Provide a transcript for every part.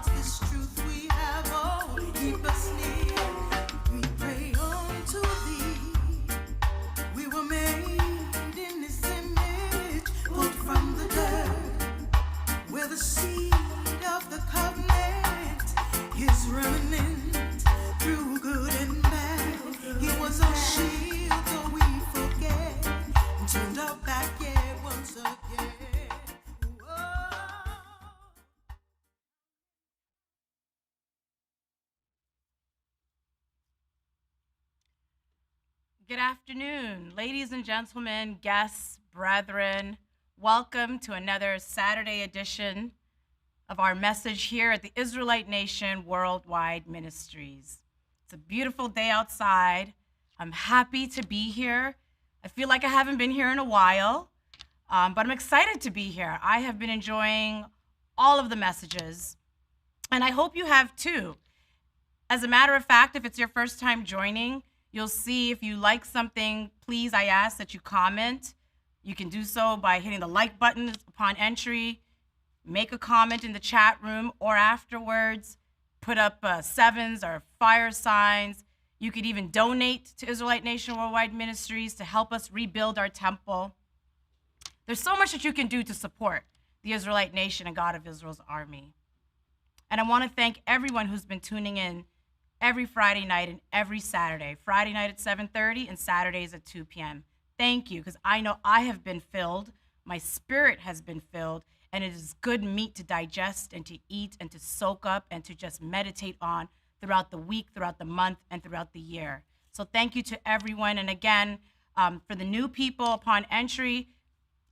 This truth we have, oh, keep us near. We pray unto thee. We were made in this image, pulled from the dirt, where the seed of the covenant is remnant through good and bad. He was a shield, though we forget, and turned our back yet once again. Good afternoon, ladies and gentlemen, guests, brethren. Welcome to another Saturday edition of our message here at the Israelite Nation Worldwide Ministries. It's a beautiful day outside. I'm happy to be here. I feel like I haven't been here in a while, but I'm excited to be here. I have been enjoying all of the messages, and I hope you have too. As a matter of fact, if it's your first time joining, you'll see if you like something, please, I ask that you comment. You can do so by hitting the like button upon entry, make a comment in the chat room, or afterwards, put up sevens or fire signs. You could even donate to Israelite Nation Worldwide Ministries to help us rebuild our temple. There's so much that you can do to support the Israelite Nation and God of Israel's army. And I want to thank everyone who's been tuning in every Friday night and every Saturday. Friday night at 7:30 and Saturdays at 2 p.m. Thank you, because I know I have been filled. My spirit has been filled, and it is good meat to digest and to eat and to soak up and to just meditate on throughout the week, throughout the month, and throughout the year. So thank you to everyone. And again, for the new people upon entry,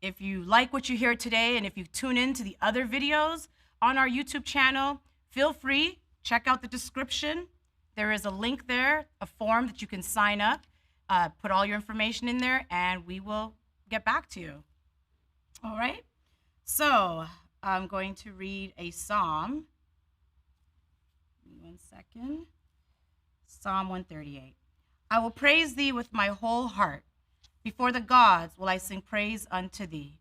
if you like what you hear today and if you tune in to the other videos on our YouTube channel, feel free, check out the description. There is a link there, a form that you can sign up, put all your information in there, and we will get back to you. All right? So I'm going to read a psalm. Give me 1 second. Psalm 138. I will praise thee with my whole heart. Before the gods will I sing praise unto thee.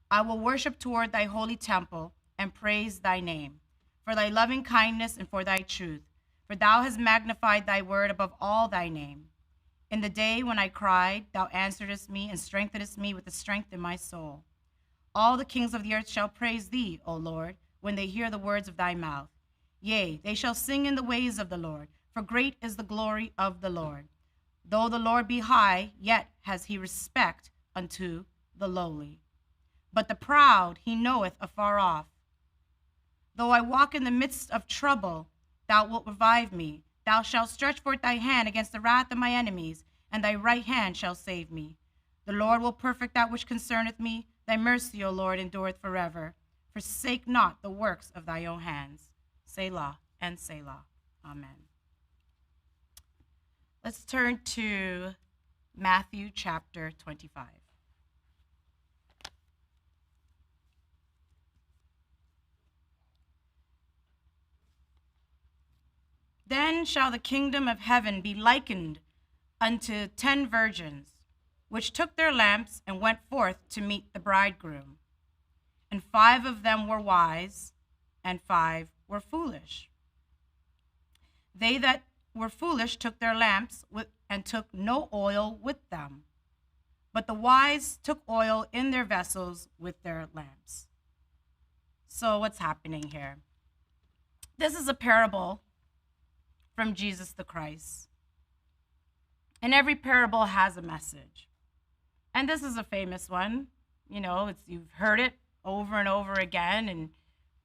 I will worship toward thy holy temple and praise thy name, for thy loving kindness and for thy truth. For thou hast magnified thy word above all thy name. In the day when I cried, thou answeredst me and strengthenedst me with the strength in my soul. All the kings of the earth shall praise thee, O Lord, when they hear the words of thy mouth. Yea, they shall sing in the ways of the Lord, for great is the glory of the Lord. Though the Lord be high, yet has he respect unto the lowly. But the proud he knoweth afar off. Though I walk in the midst of trouble, thou wilt revive me. Thou shalt stretch forth thy hand against the wrath of my enemies, and thy right hand shall save me. The Lord will perfect that which concerneth me. Thy mercy, O Lord, endureth forever. Forsake not the works of thy own hands. Selah and Selah. Amen. Let's turn to Matthew chapter 25. Then shall the kingdom of heaven be likened unto 10 virgins, which took their lamps and went forth to meet the bridegroom. And 5 of them were wise, and 5 were foolish. They that were foolish took their lamps and took no oil with them. But the wise took oil in their vessels with their lamps. So what's happening here? This is a parable from Jesus the Christ. And every parable has a message. And this is a famous one. You know, you've heard it over and over again and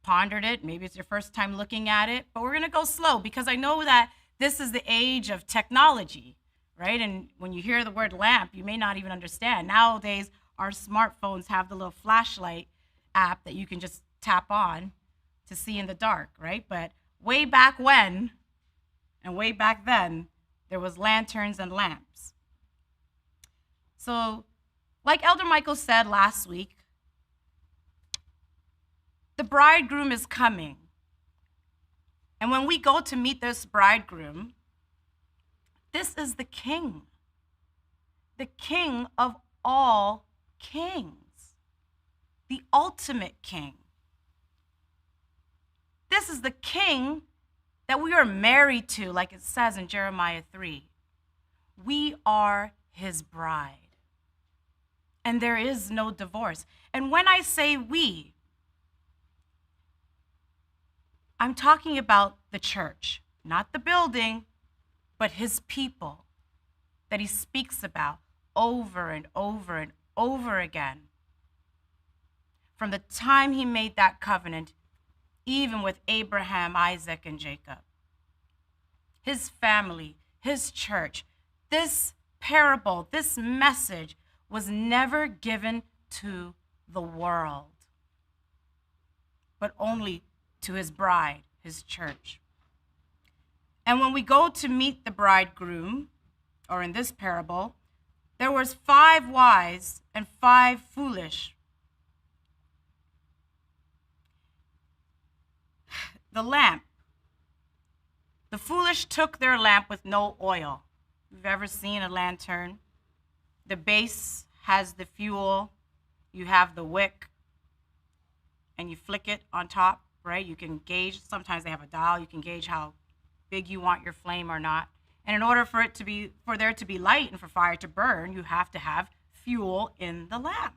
pondered it. Maybe it's your first time looking at it, but we're going to go slow because I know that this is the age of technology, right? And when you hear the word lamp, you may not even understand. Nowadays, our smartphones have the little flashlight app that you can just tap on to see in the dark, right? But way back when, and way back then, there was lanterns and lamps. So, like Elder Michael said last week, the bridegroom is coming. And when we go to meet this bridegroom, this is the king of all kings, the ultimate king. this is the king that we are married to, like it says in Jeremiah 3. We are his bride. And there is no divorce. And when I say we, I'm talking about the church, not the building, but his people that he speaks about over and over and over again. From the time he made that covenant, even with Abraham, Isaac, and Jacob. His family, his church, this parable, this message was never given to the world, but only to his bride, his church. And when we go to meet the bridegroom, or in this parable, there was 5 wise and 5 foolish. The lamp. The foolish took their lamp with no oil. You've ever seen a lantern? The base has the fuel. You have the wick, and you flick it on top, right? You can gauge. Sometimes they have a dial. You can gauge how big you want your flame or not. And in order for there to be light and for fire to burn, you have to have fuel in the lamp,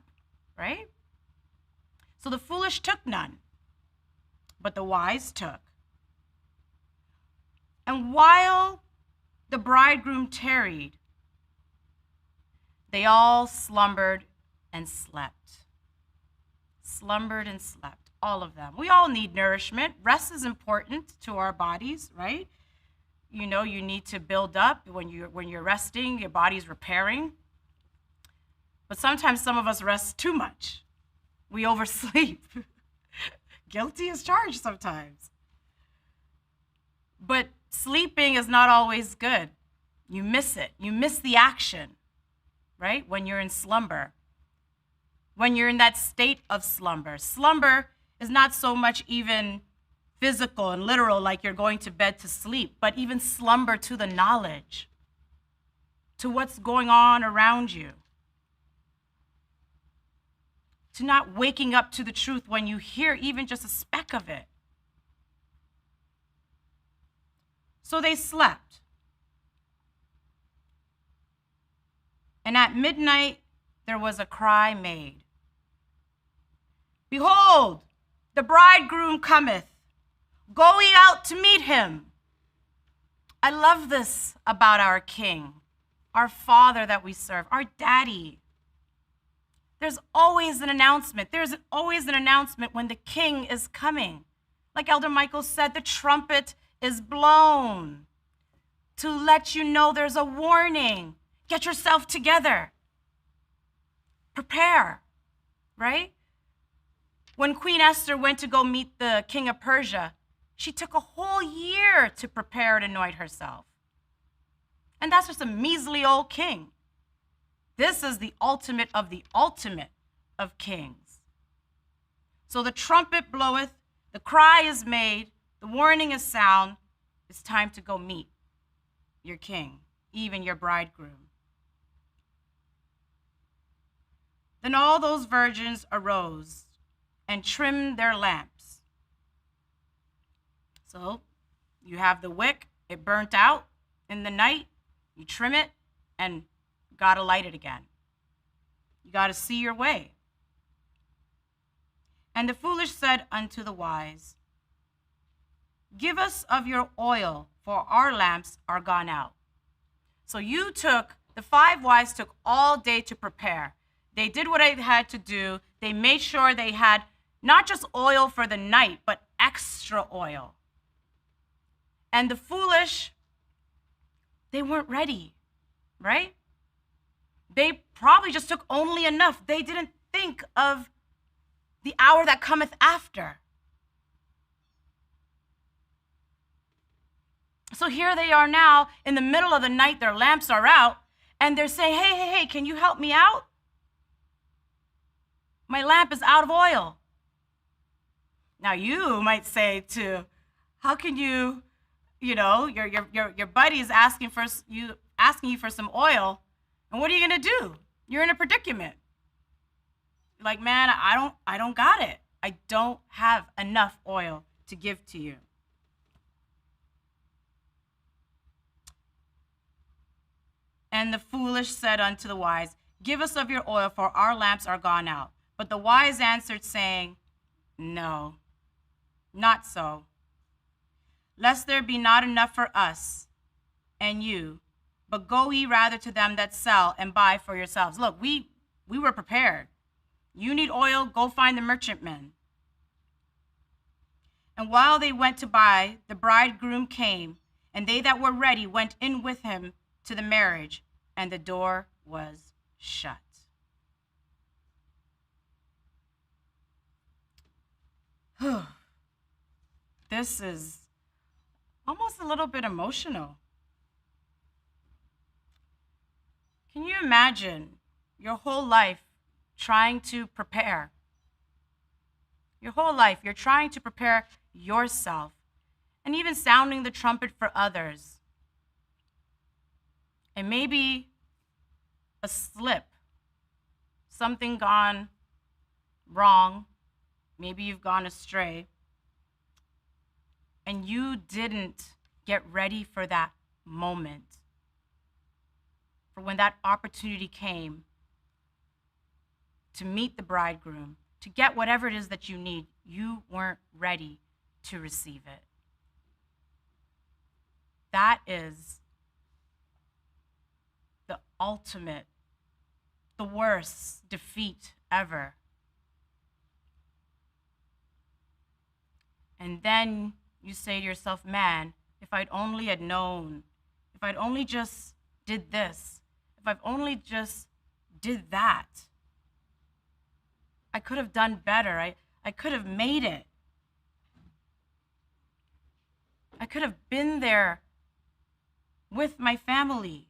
right? So the foolish took none, but the wise took. And while the bridegroom tarried, they all slumbered and slept. Slumbered and slept, all of them. We all need nourishment. Rest is important to our bodies, right? You know, you need to build up. When you're resting, your body's repairing. But sometimes some of us rest too much. We oversleep. Guilty as charged sometimes. But sleeping is not always good. You miss it. You miss the action, right? When you're in slumber. When you're in that state of slumber. Slumber is not so much even physical and literal, like you're going to bed to sleep, but even slumber to the knowledge, to what's going on around you. To not waking up to the truth when you hear even just a speck of it. So they slept. And at midnight, there was a cry made. Behold, the bridegroom cometh. Go ye out to meet him. I love this about our King, our Father that we serve, our Daddy. There's always an announcement. There's always an announcement when the King is coming. Like Elder Michael said, the trumpet is blown to let you know there's a warning. Get yourself together. Prepare, right? When Queen Esther went to go meet the king of Persia, she took a whole year to prepare and anoint herself. And that's just a measly old king. This is the ultimate of kings. So the trumpet bloweth, the cry is made, the warning is sound. It's time to go meet your king, even your bridegroom. Then all those virgins arose and trimmed their lamps. So you have the wick, it burnt out in the night, you trim it, and gotta light it again. You gotta see your way. And the foolish said unto the wise, give us of your oil, for our lamps are gone out. So the 5 wise took all day to prepare. They did what they had to do. They made sure they had not just oil for the night, but extra oil. And the foolish, they weren't ready, right? They probably just took only enough. They didn't think of the hour that cometh after. So here they are now in the middle of the night, their lamps are out, and they're saying, hey, can you help me out? My lamp is out of oil. Now you might say how can you your buddy is asking you for some oil, and what are you gonna do? You're in a predicament. Like, man, I don't got it. I don't have enough oil to give to you. And the foolish said unto the wise, Give us of your oil, for our lamps are gone out. But the wise answered, saying, No, not so, lest there be not enough for us and you, but go ye rather to them that sell and buy for yourselves. Look, we were prepared. You need oil, go find the merchantmen. And while they went to buy, the bridegroom came, and they that were ready went in with him to the marriage, and the door was shut. This is almost a little bit emotional. Can you imagine your whole life trying to prepare? Your whole life, you're trying to prepare yourself and even sounding the trumpet for others. And maybe a slip, something gone wrong, maybe you've gone astray, and you didn't get ready for that moment, for when that opportunity came to meet the bridegroom, to get whatever it is that you need, you weren't ready to receive it. That is the ultimate, the worst defeat ever. And then you say to yourself, man, if I'd only had known, if I'd only just did this, if I've only just did that, I could have done better. I could have made it. I could have been there with my family.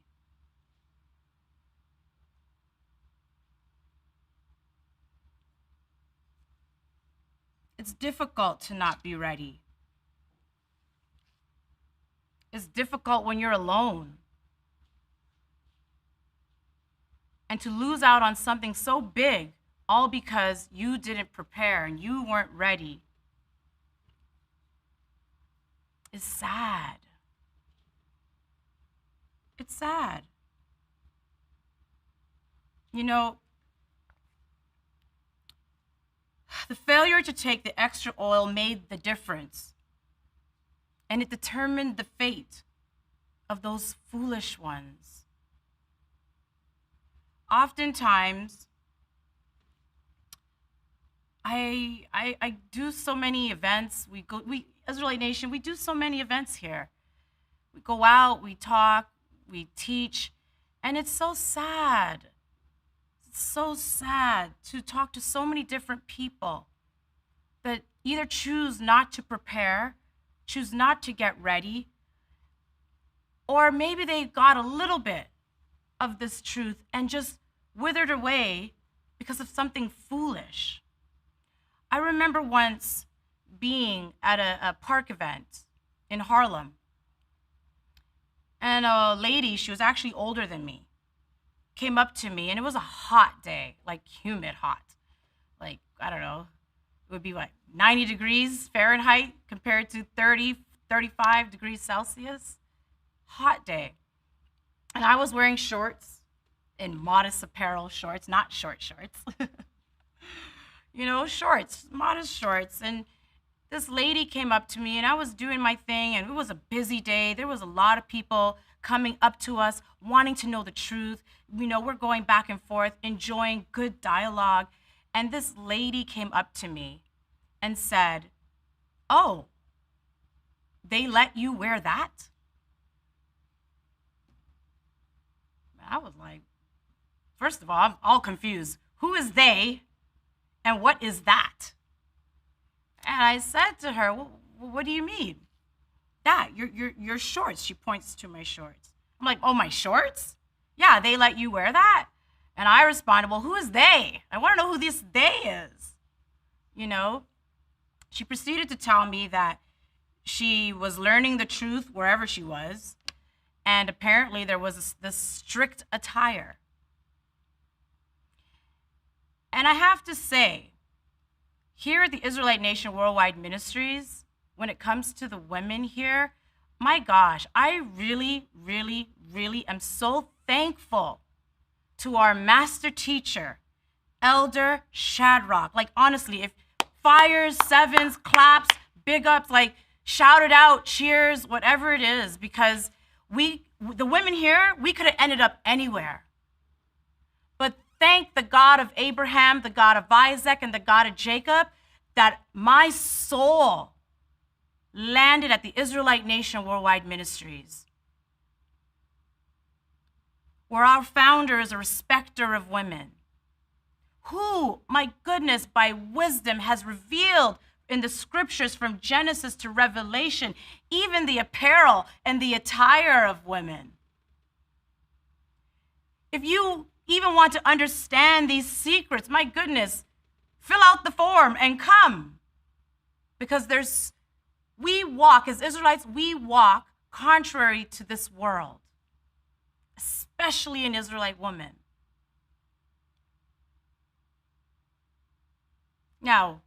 It's difficult to not be ready. It's difficult when you're alone. And to lose out on something so big, all because you didn't prepare and you weren't ready, is sad. It's sad. You know, the failure to take the extra oil made the difference. And it determined the fate of those foolish ones. Oftentimes, I do so many events. We Israelite Nation, we do so many events here. We go out, we talk, we teach, and it's so sad. It's so sad to talk to so many different people that either choose not to prepare, choose not to get ready, or maybe they got a little bit of this truth and just withered away because of something foolish. I remember once being at a park event in Harlem, and a lady, she was actually older than me, came up to me, and it was a hot day, like humid hot. Like, I don't know, it would be like 90 degrees Fahrenheit compared to 30, 35 degrees Celsius. Hot day. And I was wearing shorts, in modest apparel shorts, not short shorts. You know, shorts, modest shorts. And this lady came up to me, and I was doing my thing, and it was a busy day. There was a lot of people coming up to us, wanting to know the truth. You know, we're going back and forth, enjoying good dialogue. And this lady came up to me and said, "Oh, they let you wear that?" I was like, first of all, I'm all confused. Who is they, and what is that? And I said to her, well, what do you mean? That, your shorts. She points to my shorts. I'm like, oh, my shorts? Yeah, they let you wear that? And I responded, well, who is they? I want to know who this they is. You know? She proceeded to tell me that she was learning the truth wherever she was, and apparently there was this strict attire. And I have to say, here at the Israelite Nation Worldwide Ministries, when it comes to the women here, my gosh, I really, really, really am so thankful to our master teacher, Elder Shadrach. Like, honestly, if fires, sevens, claps, big ups, like, shout it out, cheers, whatever it is, because the women here, we could have ended up anywhere. But thank the God of Abraham, the God of Isaac, and the God of Jacob, that my soul landed at the Israelite Nation Worldwide Ministries, where our founder is a respecter of women, who, my goodness, by wisdom has revealed in the scriptures from Genesis to Revelation, even the apparel and the attire of women. If you even want to understand these secrets, my goodness, fill out the form and come. Because we walk, as Israelites, we walk contrary to this world, especially an Israelite woman. Now,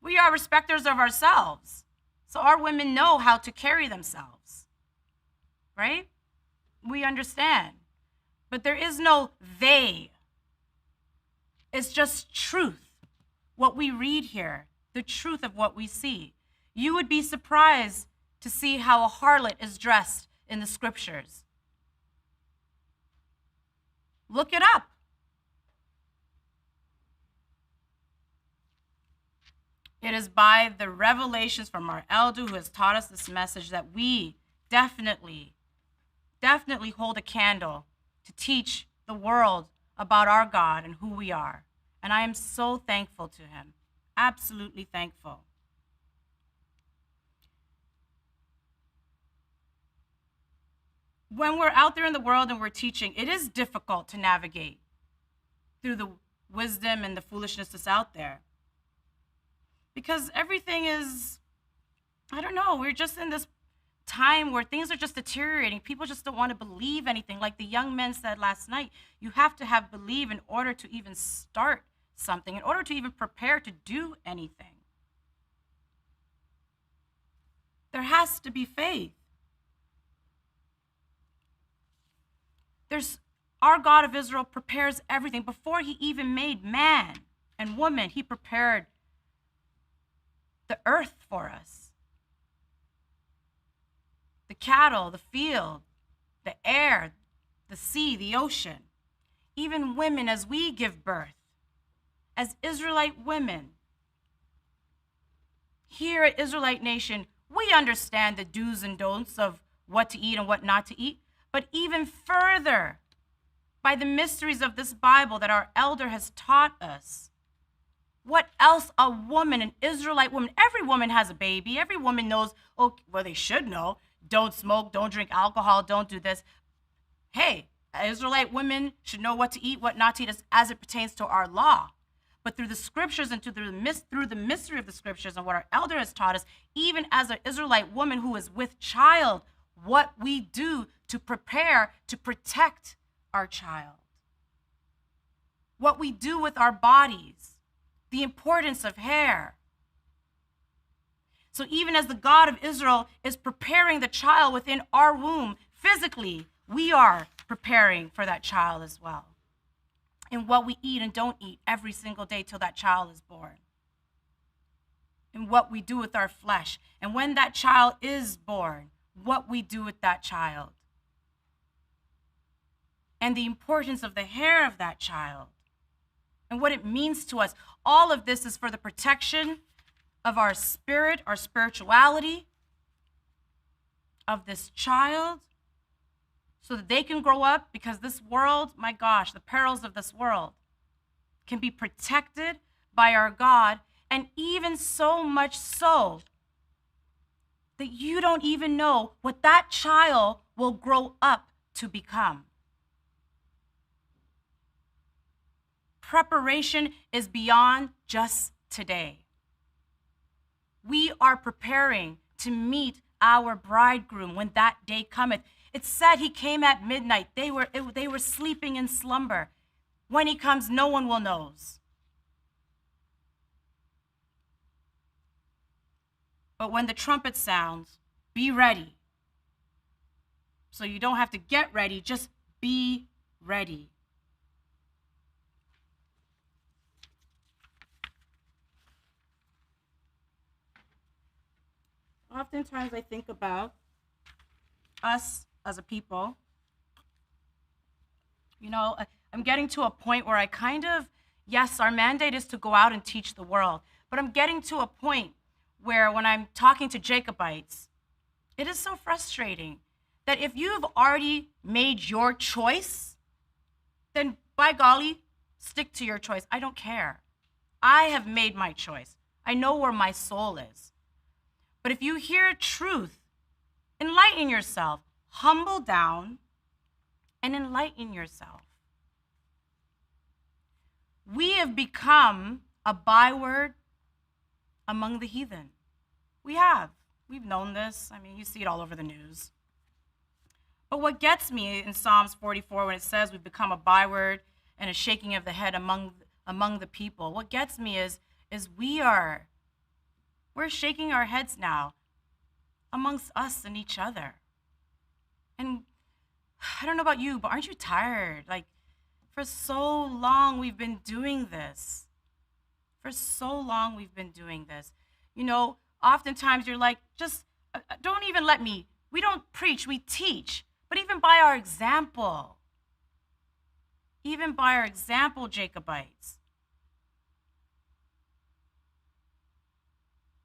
we are respecters of ourselves, so our women know how to carry themselves, right? We understand. But there is no they. It's just truth, what we read here, the truth of what we see. You would be surprised to see how a harlot is dressed in the scriptures. Look it up. It is by the revelations from our elder who has taught us this message that we definitely hold a candle to teach the world about our God and who we are. And I am so thankful to him, absolutely thankful. When we're out there in the world and we're teaching, it is difficult to navigate through the wisdom and the foolishness that's out there. Because everything is, I don't know, we're just in this time where things are just deteriorating. People just don't want to believe anything. Like the young men said last night, you have to have belief in order to even start something, in order to even prepare to do anything. There has to be faith. Our God of Israel prepares everything. Before he even made man and woman, he prepared the earth for us. The cattle, the field, the air, the sea, the ocean. Even women, as we give birth, as Israelite women. Here at Israelite Nation, we understand the do's and don'ts of what to eat and what not to eat. But even further, by the mysteries of this Bible that our elder has taught us, what else a woman, an Israelite woman, every woman has a baby. Every woman knows, oh, well, they should know, don't smoke, don't drink alcohol, don't do this. Hey, Israelite women should know what to eat, what not to eat as it pertains to our law. But through the scriptures and through the mystery of the scriptures and what our elder has taught us, even as an Israelite woman who is with child, what we do to prepare to protect our child. What we do with our bodies, the importance of hair. So even as the God of Israel is preparing the child within our womb, physically, we are preparing for that child as well. In what we eat and don't eat every single day till that child is born. In what we do with our flesh. And when that child is born, what we do with that child. And the importance of the hair of that child. And what it means to us. All of this is for the protection of our spirit, our spirituality, of this child, so that they can grow up, because this world, my gosh, the perils of this world can be protected by our God, and even so much so that you don't even know what that child will grow up to become. Preparation is beyond just today. We are preparing to meet our bridegroom when that day cometh. It said he came at midnight. They were sleeping in slumber. When he comes, no one will know. But when the trumpet sounds, be ready. So you don't have to get ready, just be ready. Oftentimes I think about us as a people. I'm getting to a point where I kind of, yes, our mandate is to go out and teach the world, but I'm getting to a point where when I'm talking to Jacobites, it is so frustrating that if you've already made your choice, then by golly, stick to your choice. I don't care. I have made my choice. I know where my soul is. But if you hear truth, enlighten yourself, humble down, and enlighten yourself. We have become a byword among the heathen. We have. We've known this. I mean, you see it all over the news. But what gets me in Psalms 44, when it says we've become a byword and a shaking of the head among the people, what gets me is we're shaking our heads now amongst us and each other. And I don't know about you, but aren't you tired? Like, for so long we've been doing this. For so long we've been doing this. Oftentimes you're like, just don't even let me. We don't preach, we teach. But even by our example, Jacobites,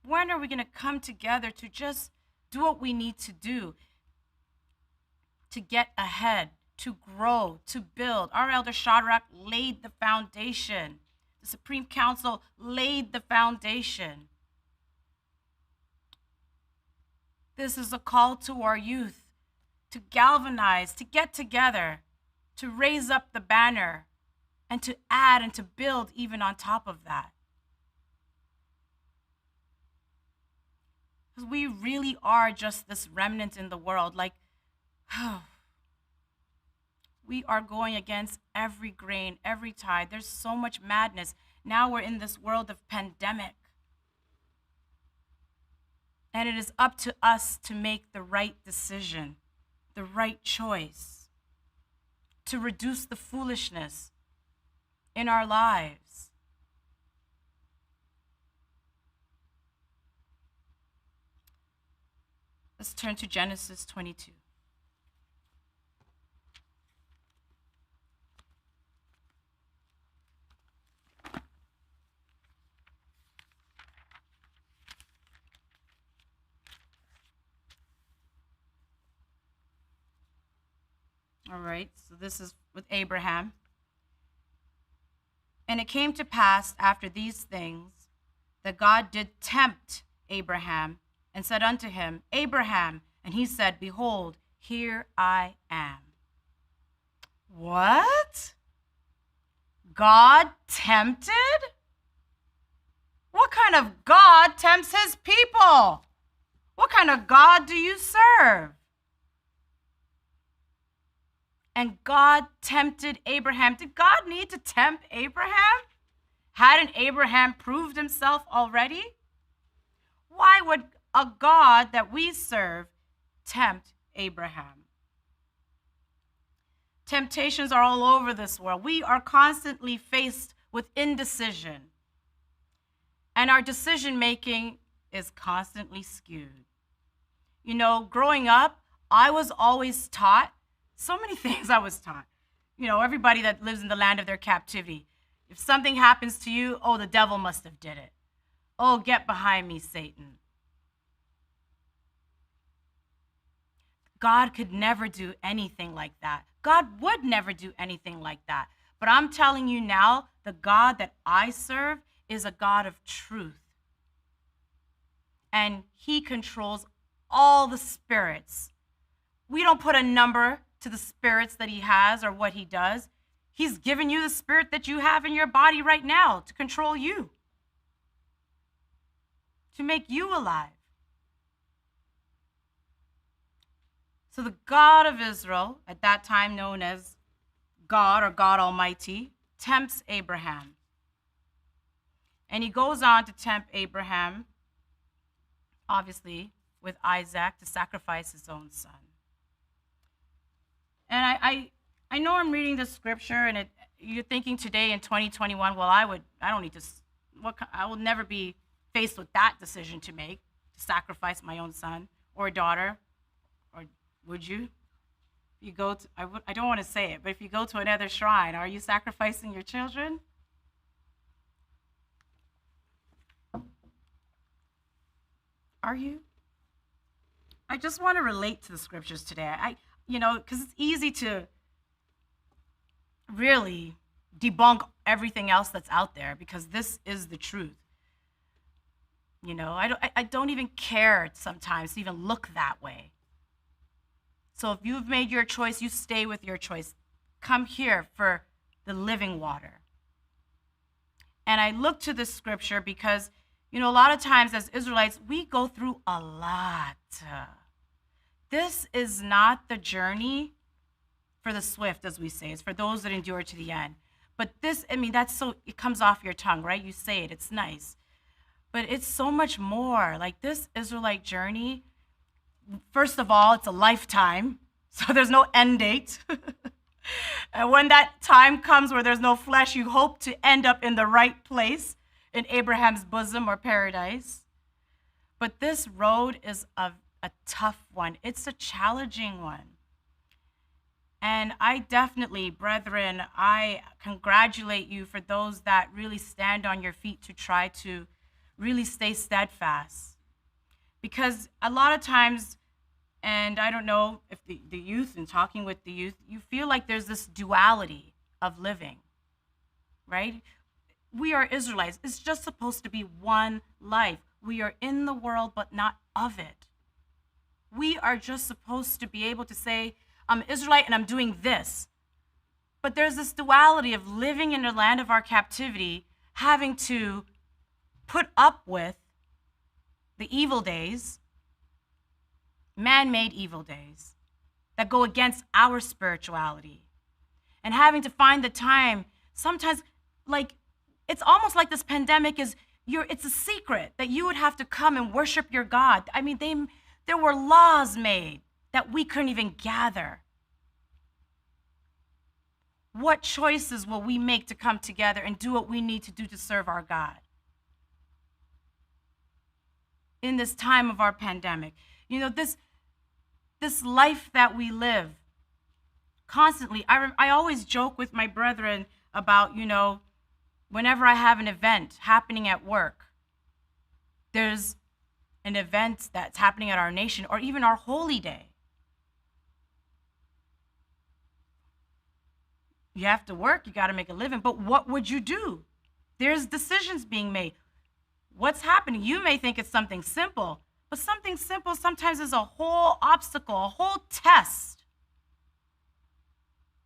when are we going to come together to just do what we need to do to get ahead, to grow, to build? Our elder Shadrach laid the foundation. The Supreme Council laid the foundation. This is a call to our youth to galvanize, to get together, to raise up the banner, and to add and to build even on top of that. Because we really are just this remnant in the world. Like, we are going against every grain, every tide. There's so much madness. Now we're in this world of pandemic. And it is up to us to make the right decision, the right choice, to reduce the foolishness in our lives. Let's turn to Genesis 22. All right, so this is with Abraham. And it came to pass after these things that God did tempt Abraham and said unto him, Abraham. And he said, Behold, here I am. What? God tempted? What kind of God tempts his people? What kind of God do you serve? And God tempted Abraham. Did God need to tempt Abraham? Hadn't Abraham proved himself already? Why would a God that we serve tempt Abraham? Temptations are all over this world. We are constantly faced with indecision. And our decision making is constantly skewed. Growing up, I was always taught so many things. Everybody that lives in the land of their captivity. If something happens to you, oh, the devil must have did it. Oh, get behind me, Satan. God could never do anything like that. God would never do anything like that. But I'm telling you now, the God that I serve is a God of truth. And he controls all the spirits. We don't put a number to the spirits that he has or what he does. He's given you the spirit that you have in your body right now to control you, to make you alive. So the God of Israel, at that time known as God or God Almighty, tempts Abraham. And he goes on to tempt Abraham obviously, with Isaac to sacrifice his own son. And I know I'm reading the scripture, and you're thinking today in 2021, well, I don't need to, I will never be faced with that decision to make, to sacrifice my own son or daughter. Or would you? You go to, I don't want to say it, but if you go to another shrine, are you sacrificing your children? Are you? I just want to relate to the scriptures today. Because it's easy to really debunk everything else that's out there, because this is the truth. I don't even care sometimes to even look that way. So if you've made your choice, you stay with your choice. Come here for the living water. And I look to this scripture because, a lot of times as Israelites, we go through a lot. This is not the journey for the swift, as we say. It's for those that endure to the end. But this, that's so, it comes off your tongue, right? You say it, it's nice. But it's so much more. Like this Israelite journey, first of all, it's a lifetime. So there's no end date. And when that time comes where there's no flesh, you hope to end up in the right place in Abraham's bosom or paradise. But this road is a tough one. It's a challenging one. And I definitely, brethren, I congratulate you for those that really stand on your feet to try to really stay steadfast. Because a lot of times, and I don't know if the youth, and talking with the youth, you feel like there's this duality of living, right? We are Israelites. It's just supposed to be one life. We are in the world, but not of it. We are just supposed to be able to say, I'm an Israelite and I'm doing this. But there's this duality of living in the land of our captivity, having to put up with the evil days, man-made evil days that go against our spirituality, and having to find the time. Sometimes, like, it's almost like this pandemic it's a secret that you would have to come and worship your God. There were laws made that we couldn't even gather. What choices will we make to come together and do what we need to do to serve our God in this time of our pandemic? This life that we live constantly. I always joke with my brethren about, whenever I have an event happening at work, there's an event that's happening at our nation, or even our holy day. You have to work, you got to make a living, but what would you do? There's decisions being made. What's happening? You may think it's something simple, but something simple sometimes is a whole obstacle, a whole test.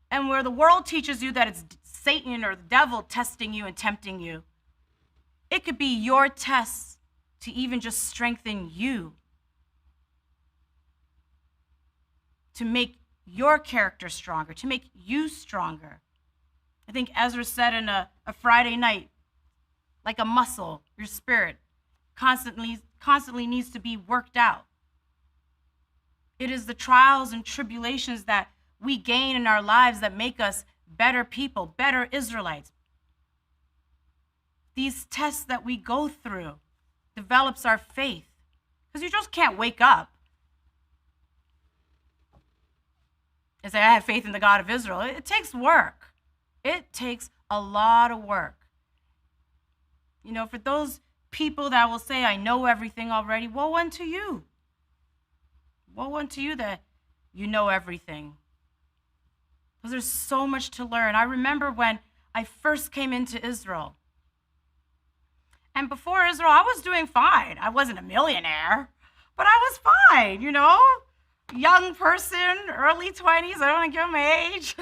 And where the world teaches you that it's Satan or the devil testing you and tempting you, it could be your test to even just strengthen you, to make your character stronger, to make you stronger. I think Ezra said in a Friday night, like a muscle, your spirit constantly needs to be worked out. It is the trials and tribulations that we gain in our lives that make us better people, better Israelites. These tests that we go through develops our faith, because you just can't wake up and say, I have faith in the God of Israel. It takes work. It takes a lot of work. For those people that will say, I know everything already, woe unto you. Woe unto you that you know everything. Because there's so much to learn. I remember when I first came into Israel. And before Israel, I was doing fine. I wasn't a millionaire, but I was fine, Young person, early 20s. I don't want to give my age.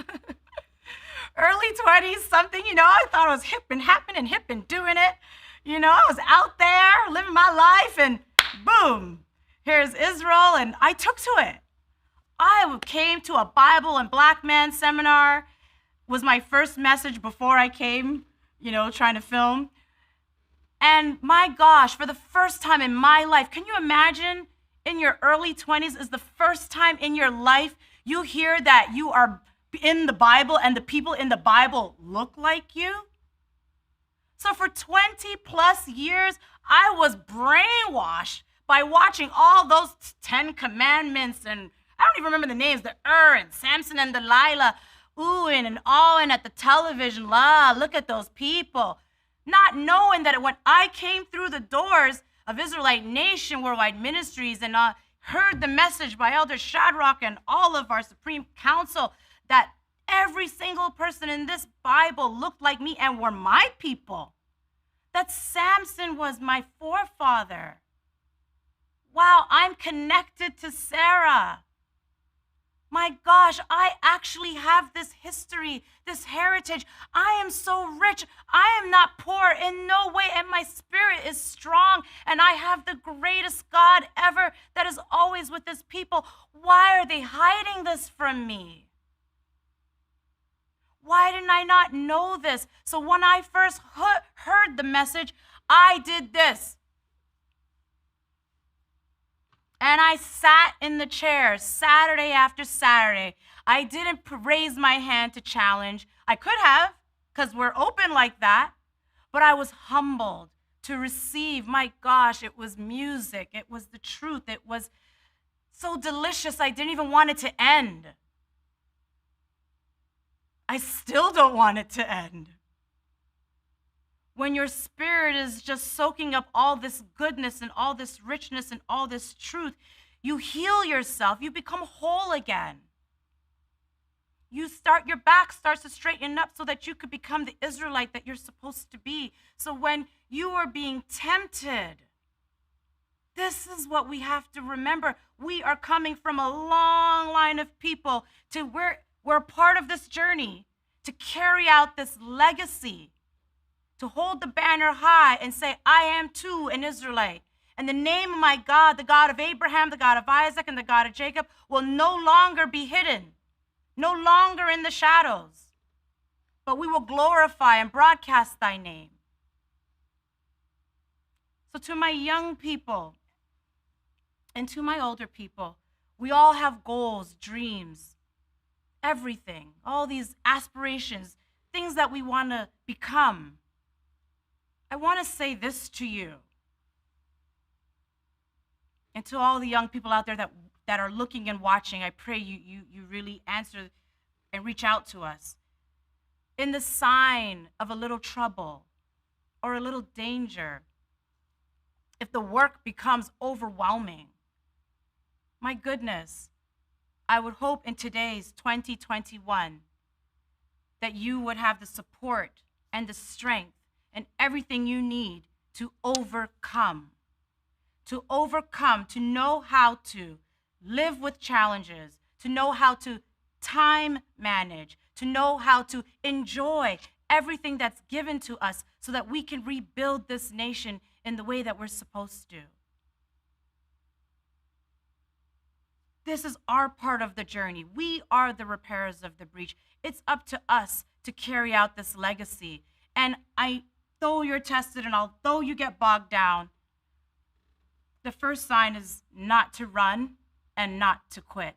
Early 20s, something, I thought I was hip and happening and hip and doing it. I was out there living my life, and boom, here's Israel, and I took to it. I came to a Bible and Black man seminar, was my first message before I came, trying to film. And my gosh, for the first time in my life, can you imagine in your early 20s is the first time in your life you hear that you are in the Bible and the people in the Bible look like you? So for 20 plus years, I was brainwashed by watching all those 10 commandments, and I don't even remember the names, the and Samson and Delilah, oohing and awing at the television. Look at those people. Not knowing that when I came through the doors of Israelite Nation Worldwide Ministries and heard the message by Elder Shadrach and all of our Supreme Council, that every single person in this Bible looked like me and were my people. That Samson was my forefather. Wow, I'm connected to Sarah. My gosh, I actually have this history, this heritage. I am so rich. I am not poor in no way, and my spirit is strong, and I have the greatest God ever that is always with his people. Why are they hiding this from me? Why didn't I not know this? So when I first heard the message, I did this. And I sat in the chair Saturday after Saturday. I didn't raise my hand to challenge. I could have, because we're open like that. But I was humbled to receive. My gosh, it was music. It was the truth. It was so delicious. I didn't even want it to end. I still don't want it to end. When your spirit is just soaking up all this goodness and all this richness and all this truth, you heal yourself. You become whole again. Your back starts to straighten up so that you could become the Israelite that you're supposed to be. So when you are being tempted, this is what we have to remember. We are coming from a long line of people to we're part of this journey to carry out this legacy, to hold the banner high and say, I am too an Israelite. And the name of my God, the God of Abraham, the God of Isaac, and the God of Jacob will no longer be hidden, no longer in the shadows, but we will glorify and broadcast thy name. So to my young people and to my older people, we all have goals, dreams, everything, all these aspirations, things that we want to become. I want to say this to you and to all the young people out there that are looking and watching. I pray you really answer and reach out to us. In the sign of a little trouble or a little danger, if the work becomes overwhelming, my goodness, I would hope in today's 2021 that you would have the support and the strength and everything you need to overcome, to know how to live with challenges, to know how to time manage, to know how to enjoy everything that's given to us so that we can rebuild this nation in the way that we're supposed to. This is our part of the journey. We are the repairers of the breach. It's up to us to carry out this legacy. And though you're tested and although you get bogged down, the first sign is not to run and not to quit.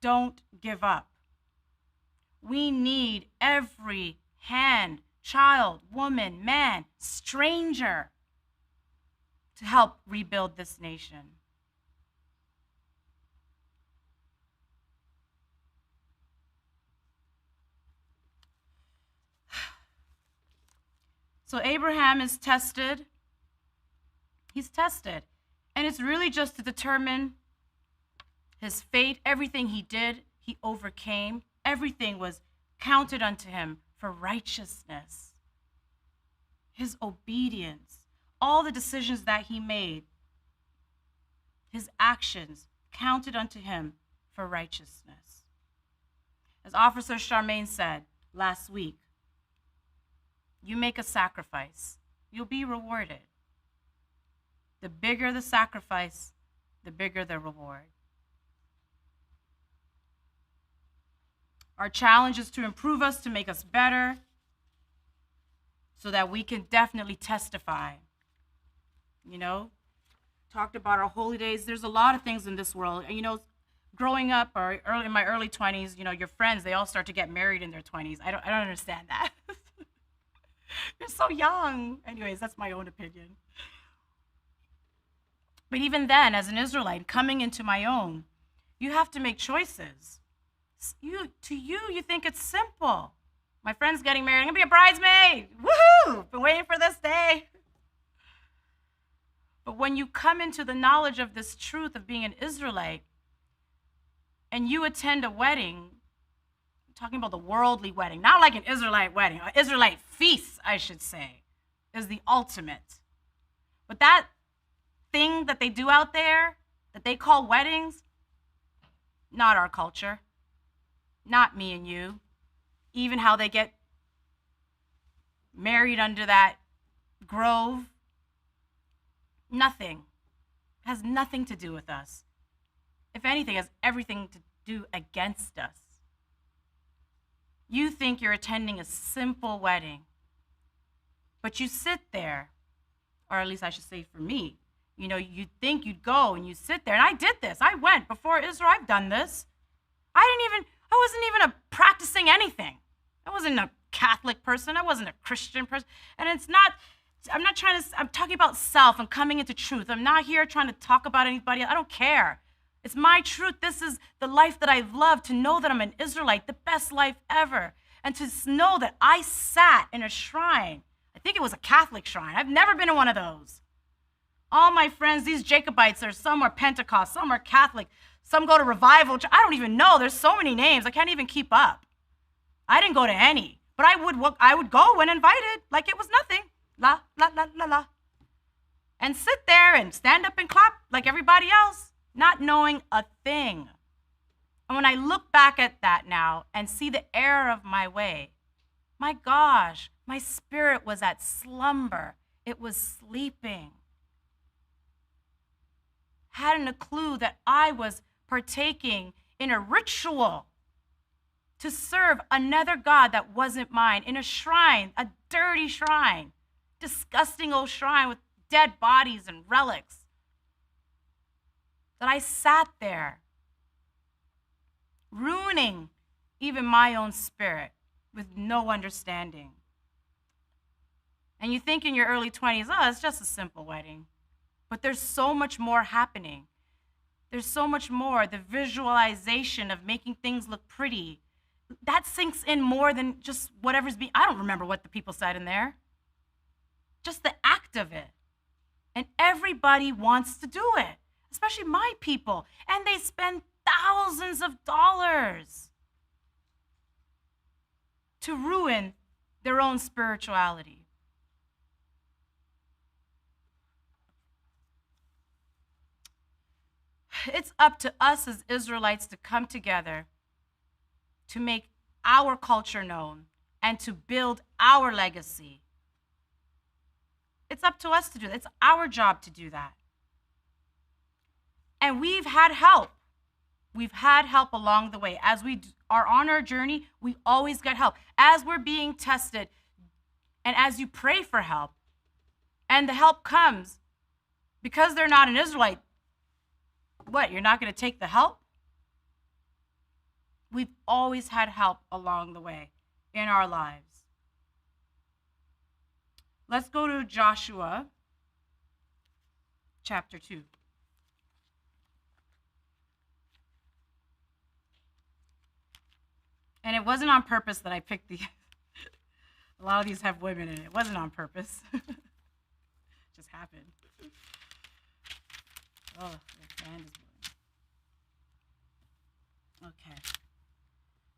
Don't give up. We need every hand, child, woman, man, stranger to help rebuild this nation. So Abraham is tested. He's tested. And it's really just to determine his fate. Everything he did, he overcame. Everything was counted unto him for righteousness. His obedience, all the decisions that he made, his actions counted unto him for righteousness. As Officer Charmaine said last week, you make a sacrifice, you'll be rewarded. The bigger the sacrifice, the bigger the reward. Our challenge is to improve us, to make us better. so that we can definitely testify. You know, talked about our holy days. There's a lot of things in this world. You know, growing up or in my early 20s, you know, your friends, they all start to get married in their 20s. I don't understand that. You're so young. Anyways, that's my own opinion. But even then, as an Israelite coming into my own, you have to make choices. You think it's simple. My friend's getting married. I'm gonna be a bridesmaid. Woohoo! Been waiting for this day. But when you come into the knowledge of this truth of being an Israelite, and you attend a wedding, I'm talking about the worldly wedding, not like an Israelite wedding, an Israelite feast, I should say, is the ultimate. But that thing that they do out there, that they call weddings, not our culture, not me and you. Even how they get married under that grove, nothing. Has nothing to do with us. If anything, it has everything to do against us. You think you're attending a simple wedding, but you sit there, or at least I should say for me, you know, you think you'd go and you sit there, and I did this. I went before Israel. I've done this. I wasn't even practicing anything. I wasn't a Catholic person. I wasn't a Christian person. And I'm talking about self and coming into truth. I'm not here trying to talk about anybody. I don't care. It's my truth. This is the life that I love, to know that I'm an Israelite, the best life ever. And to know that I sat in a shrine. I think it was a Catholic shrine. I've never been in one of those. All my friends, these Jacobites, some are Pentecost, some are Catholic, some go to revival. I don't even know. There's so many names. I can't even keep up. I didn't go to any, but I would go when invited, like it was nothing. La, la, la, la, la. And sit there and stand up and clap like everybody else, not knowing a thing. And when I look back at that now and see the error of my way, my gosh, my spirit was at slumber. It was sleeping. Hadn't a clue that I was partaking in a ritual to serve another God that wasn't mine, in a shrine, a dirty shrine, disgusting old shrine with dead bodies and relics. That I sat there, ruining even my own spirit with no understanding. And you think in your early 20s, oh, it's just a simple wedding. But there's so much more happening. There's so much more. The visualization of making things look pretty, that sinks in more than just whatever's being. I don't remember what the people said in there. Just the act of it. And everybody wants to do it, especially my people. And they spend thousands of dollars to ruin their own spirituality. It's up to us as Israelites to come together to make our culture known and to build our legacy. It's up to us to do that. It's our job to do that. And we've had help. We've had help along the way. As we are on our journey, we always get help. As we're being tested, and as you pray for help, and the help comes, because they're not an Israelite, what, you're not going to take the help? We've always had help along the way in our lives. Let's go to Joshua chapter 2. And it wasn't on purpose that I picked these. A lot of these have women in it. It wasn't on purpose. It just happened. Oh, the fan is blowing. Okay.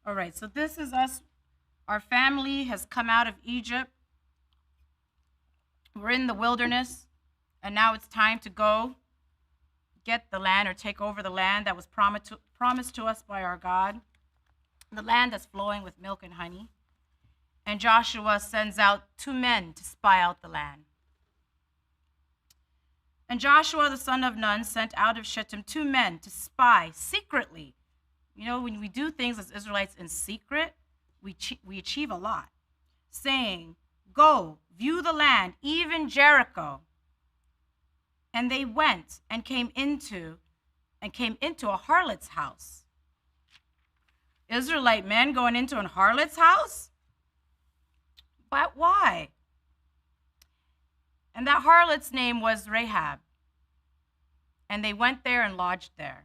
All right, so this is us. Our family has come out of Egypt. We're in the wilderness, and now it's time to go get the land or take over the land that was promised to us by our God, the land that's flowing with milk and honey. And Joshua sends out 2 men to spy out the land. And Joshua, the son of Nun, sent out of Shittim 2 men to spy secretly. You know, when we do things as Israelites in secret, we achieve a lot. Saying, go, view the land, even Jericho. And they went and came into a harlot's house. Israelite men going into a harlot's house? But why? And that harlot's name was Rahab. And they went there and lodged there.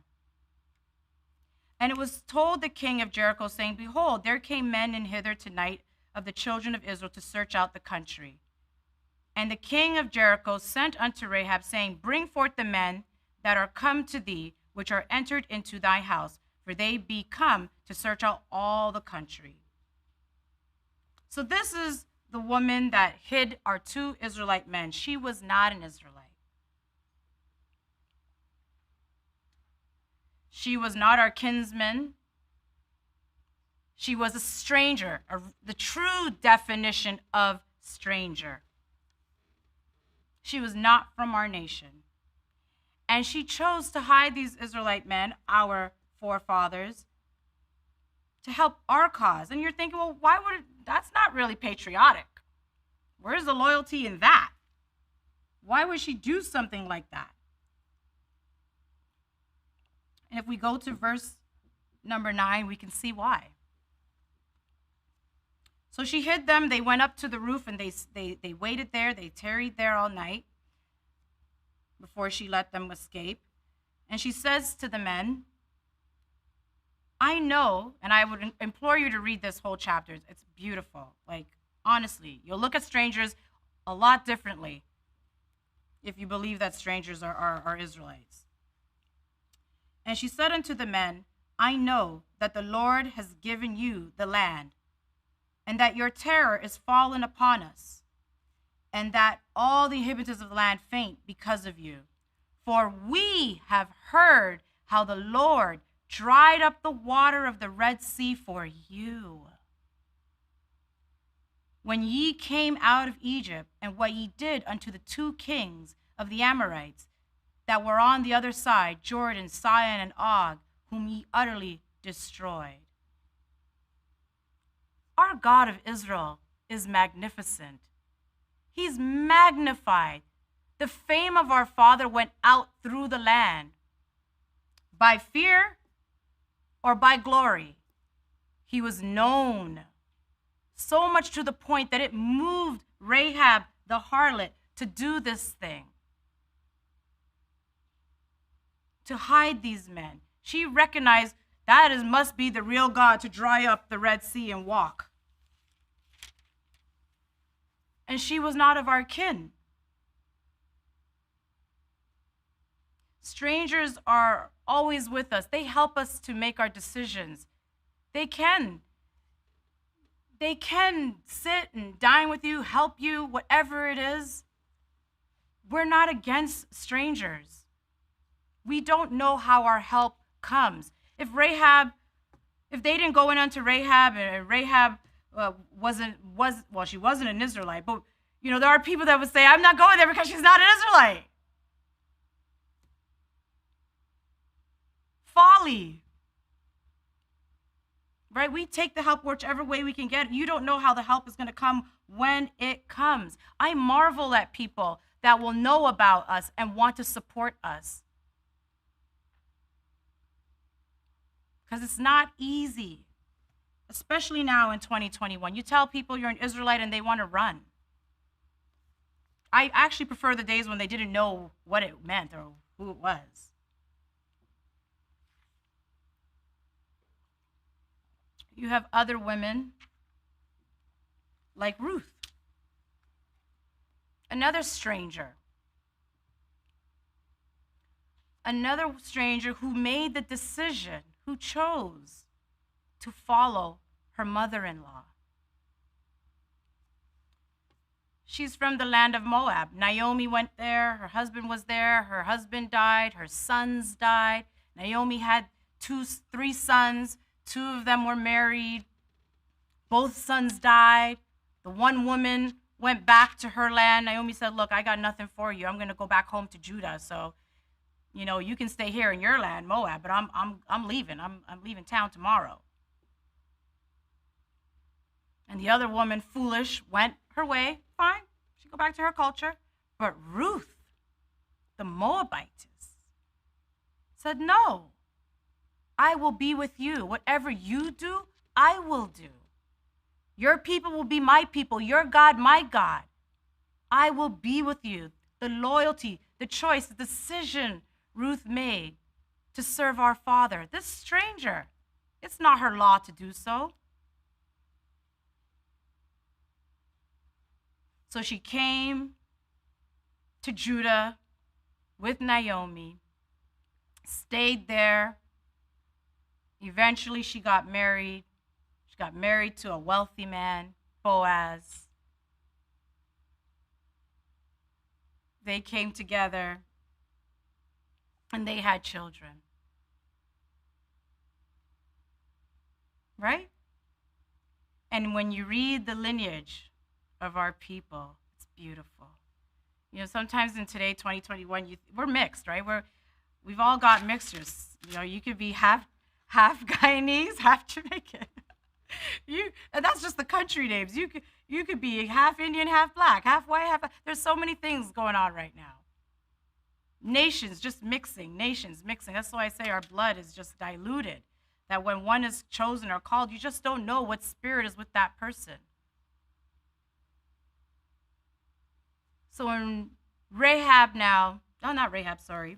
And it was told the king of Jericho, saying, Behold, there came men in hither tonight of the children of Israel to search out the country. And the king of Jericho sent unto Rahab, saying, Bring forth the men that are come to thee, which are entered into thy house, for they be come to search out all the country. So this is the woman that hid our two Israelite men. She was not an Israelite. She was not our kinsman. She was a stranger, the true definition of stranger. She was not from our nation. And she chose to hide these Israelite men, our forefathers, to help our cause. And you're thinking, well, that's not really patriotic. Where's the loyalty in that? Why would she do something like that? And if we go to verse number 9, we can see why. So she hid them. They went up to the roof and they waited there. They tarried there all night before she let them escape. And she says to the men, I know, and I would implore you to read this whole chapter. It's beautiful. Like, honestly, you'll look at strangers a lot differently if you believe that strangers are Israelites. And she said unto the men, I know that the Lord has given you the land, and that your terror is fallen upon us, and that all the inhabitants of the land faint because of you. For we have heard how the Lord dried up the water of the Red Sea for you, when ye came out of Egypt, and what ye did unto the two kings of the Amorites that were on the other side, Jordan, Sihon, and Og, whom ye utterly destroyed. Our God of Israel is magnificent. He's magnified. The fame of our Father went out through the land. By fear or by glory, he was known. So much to the point that it moved Rahab the harlot to do this thing, to hide these men. She recognized that must be the real God to dry up the Red Sea and walk. And she was not of our kin. Strangers are always with us. They help us to make our decisions. They can sit and dine with you, help you, whatever it is. We're not against strangers. We don't know how our help comes. If they didn't go in unto Rahab, and Rahab she wasn't an Israelite, but there are people that would say, I'm not going there because she's not an Israelite. Folly. Right? We take the help whichever way we can get. You don't know how the help is going to come when it comes. I marvel at people that will know about us and want to support us. Because it's not easy, especially now in 2021. You tell people you're an Israelite and they want to run. I actually prefer the days when they didn't know what it meant or who it was. You have other women like Ruth, another stranger who made the decision, who chose to follow her mother-in-law. She's from the land of Moab. Naomi went there. Her husband was there. Her husband died. Her sons died. Naomi had 3 sons. 2 of them were married. Both sons died. The one woman went back to her land. Naomi said, look, I got nothing for you. I'm going to go back home to Judah. So, you can stay here in your land, Moab, but I'm leaving. I'm leaving town tomorrow. And the other woman, foolish, went her way, fine. She go back to her culture. But Ruth, the Moabitess, said, no, I will be with you. Whatever you do, I will do. Your people will be my people, your God, my God. I will be with you. The loyalty, the choice, the decision Ruth made to serve our Father, this stranger, it's not her law to do so. So she came to Judah with Naomi, stayed there. Eventually, she got married. She got married to a wealthy man, Boaz. They came together and they had children. Right? And when you read the lineage of our people, it's beautiful. You know, sometimes in today, 2021, we're mixed, right? We've all got mixtures. You know, you could be half Guyanese, half Jamaican. And that's just the country names. You could be half Indian, half black, half white, half. There's so many things going on right now. Nations just mixing, nations mixing. That's why I say our blood is just diluted. That when one is chosen or called, you just don't know what spirit is with that person. So when Rahab now, oh, not Rahab, sorry.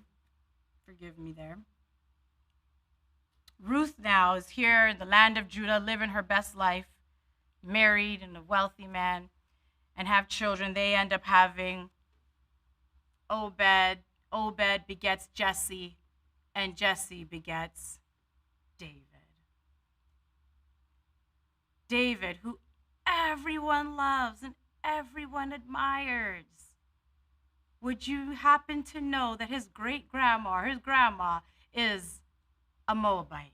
Forgive me there. Ruth now is here in the land of Judah, living her best life, married and a wealthy man, and have children. They end up having Obed. Obed begets Jesse, and Jesse begets David. David, who everyone loves and everyone admires. Would you happen to know that his great-grandma, his grandma, is a Moabite?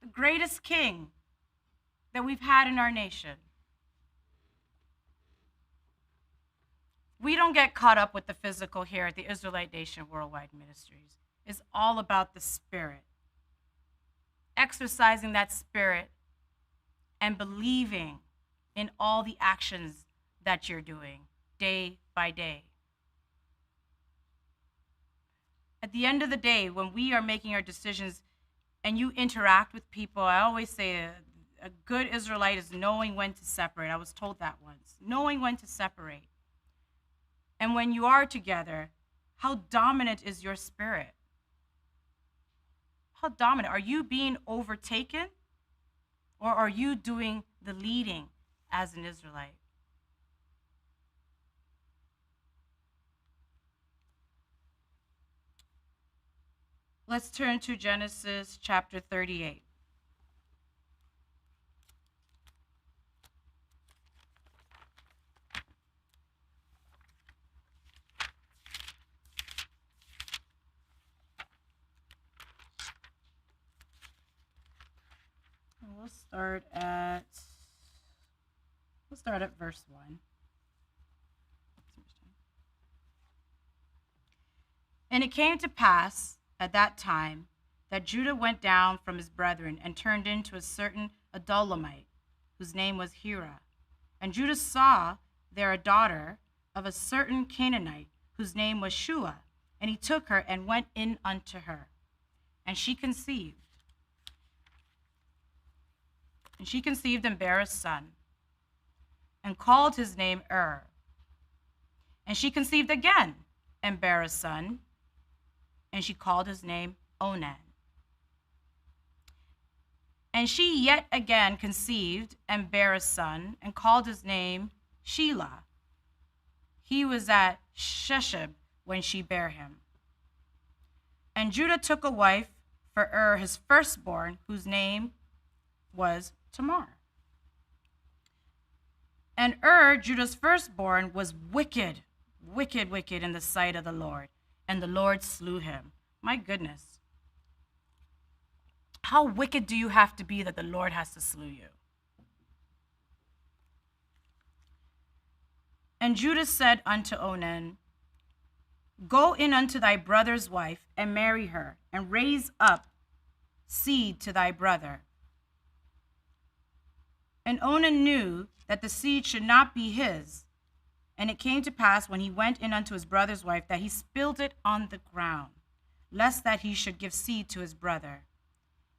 The greatest king that we've had in our nation. We don't get caught up with the physical here at the Israelite Nation Worldwide Ministries. It's all about the spirit. Exercising that spirit and believing in all the actions that you're doing day by day. At the end of the day, when we are making our decisions and you interact with people, I always say a good Israelite is knowing when to separate. I was told that once. Knowing when to separate. And when you are together, how dominant is your spirit? How dominant? Are you being overtaken? Or are you doing the leading as an Israelite? Let's turn to Genesis chapter 38. We'll start at verse 1. And it came to pass at that time that Judah went down from his brethren and turned into a certain Adulamite, whose name was Hira. And Judah saw there a daughter of a certain Canaanite, whose name was Shua. And he took her and went in unto her. And she conceived. And she conceived and bare a son, and called his name And she conceived again, and bare a son, and she called his name Onan. And she yet again conceived, and bare a son, and called his name Shelah. He was at Shesheb when she bare him. And Judah took a wife for his firstborn, whose name was Tamar. And Judah's firstborn, was wicked in the sight of the Lord, and the Lord slew him. My goodness. How wicked do you have to be that the Lord has to slew you? And Judah said unto Onan, Go in unto thy brother's wife, and marry her, and raise up seed to thy brother. And Onan knew that the seed should not be his. And it came to pass when he went in unto his brother's wife that he spilled it on the ground, lest that he should give seed to his brother.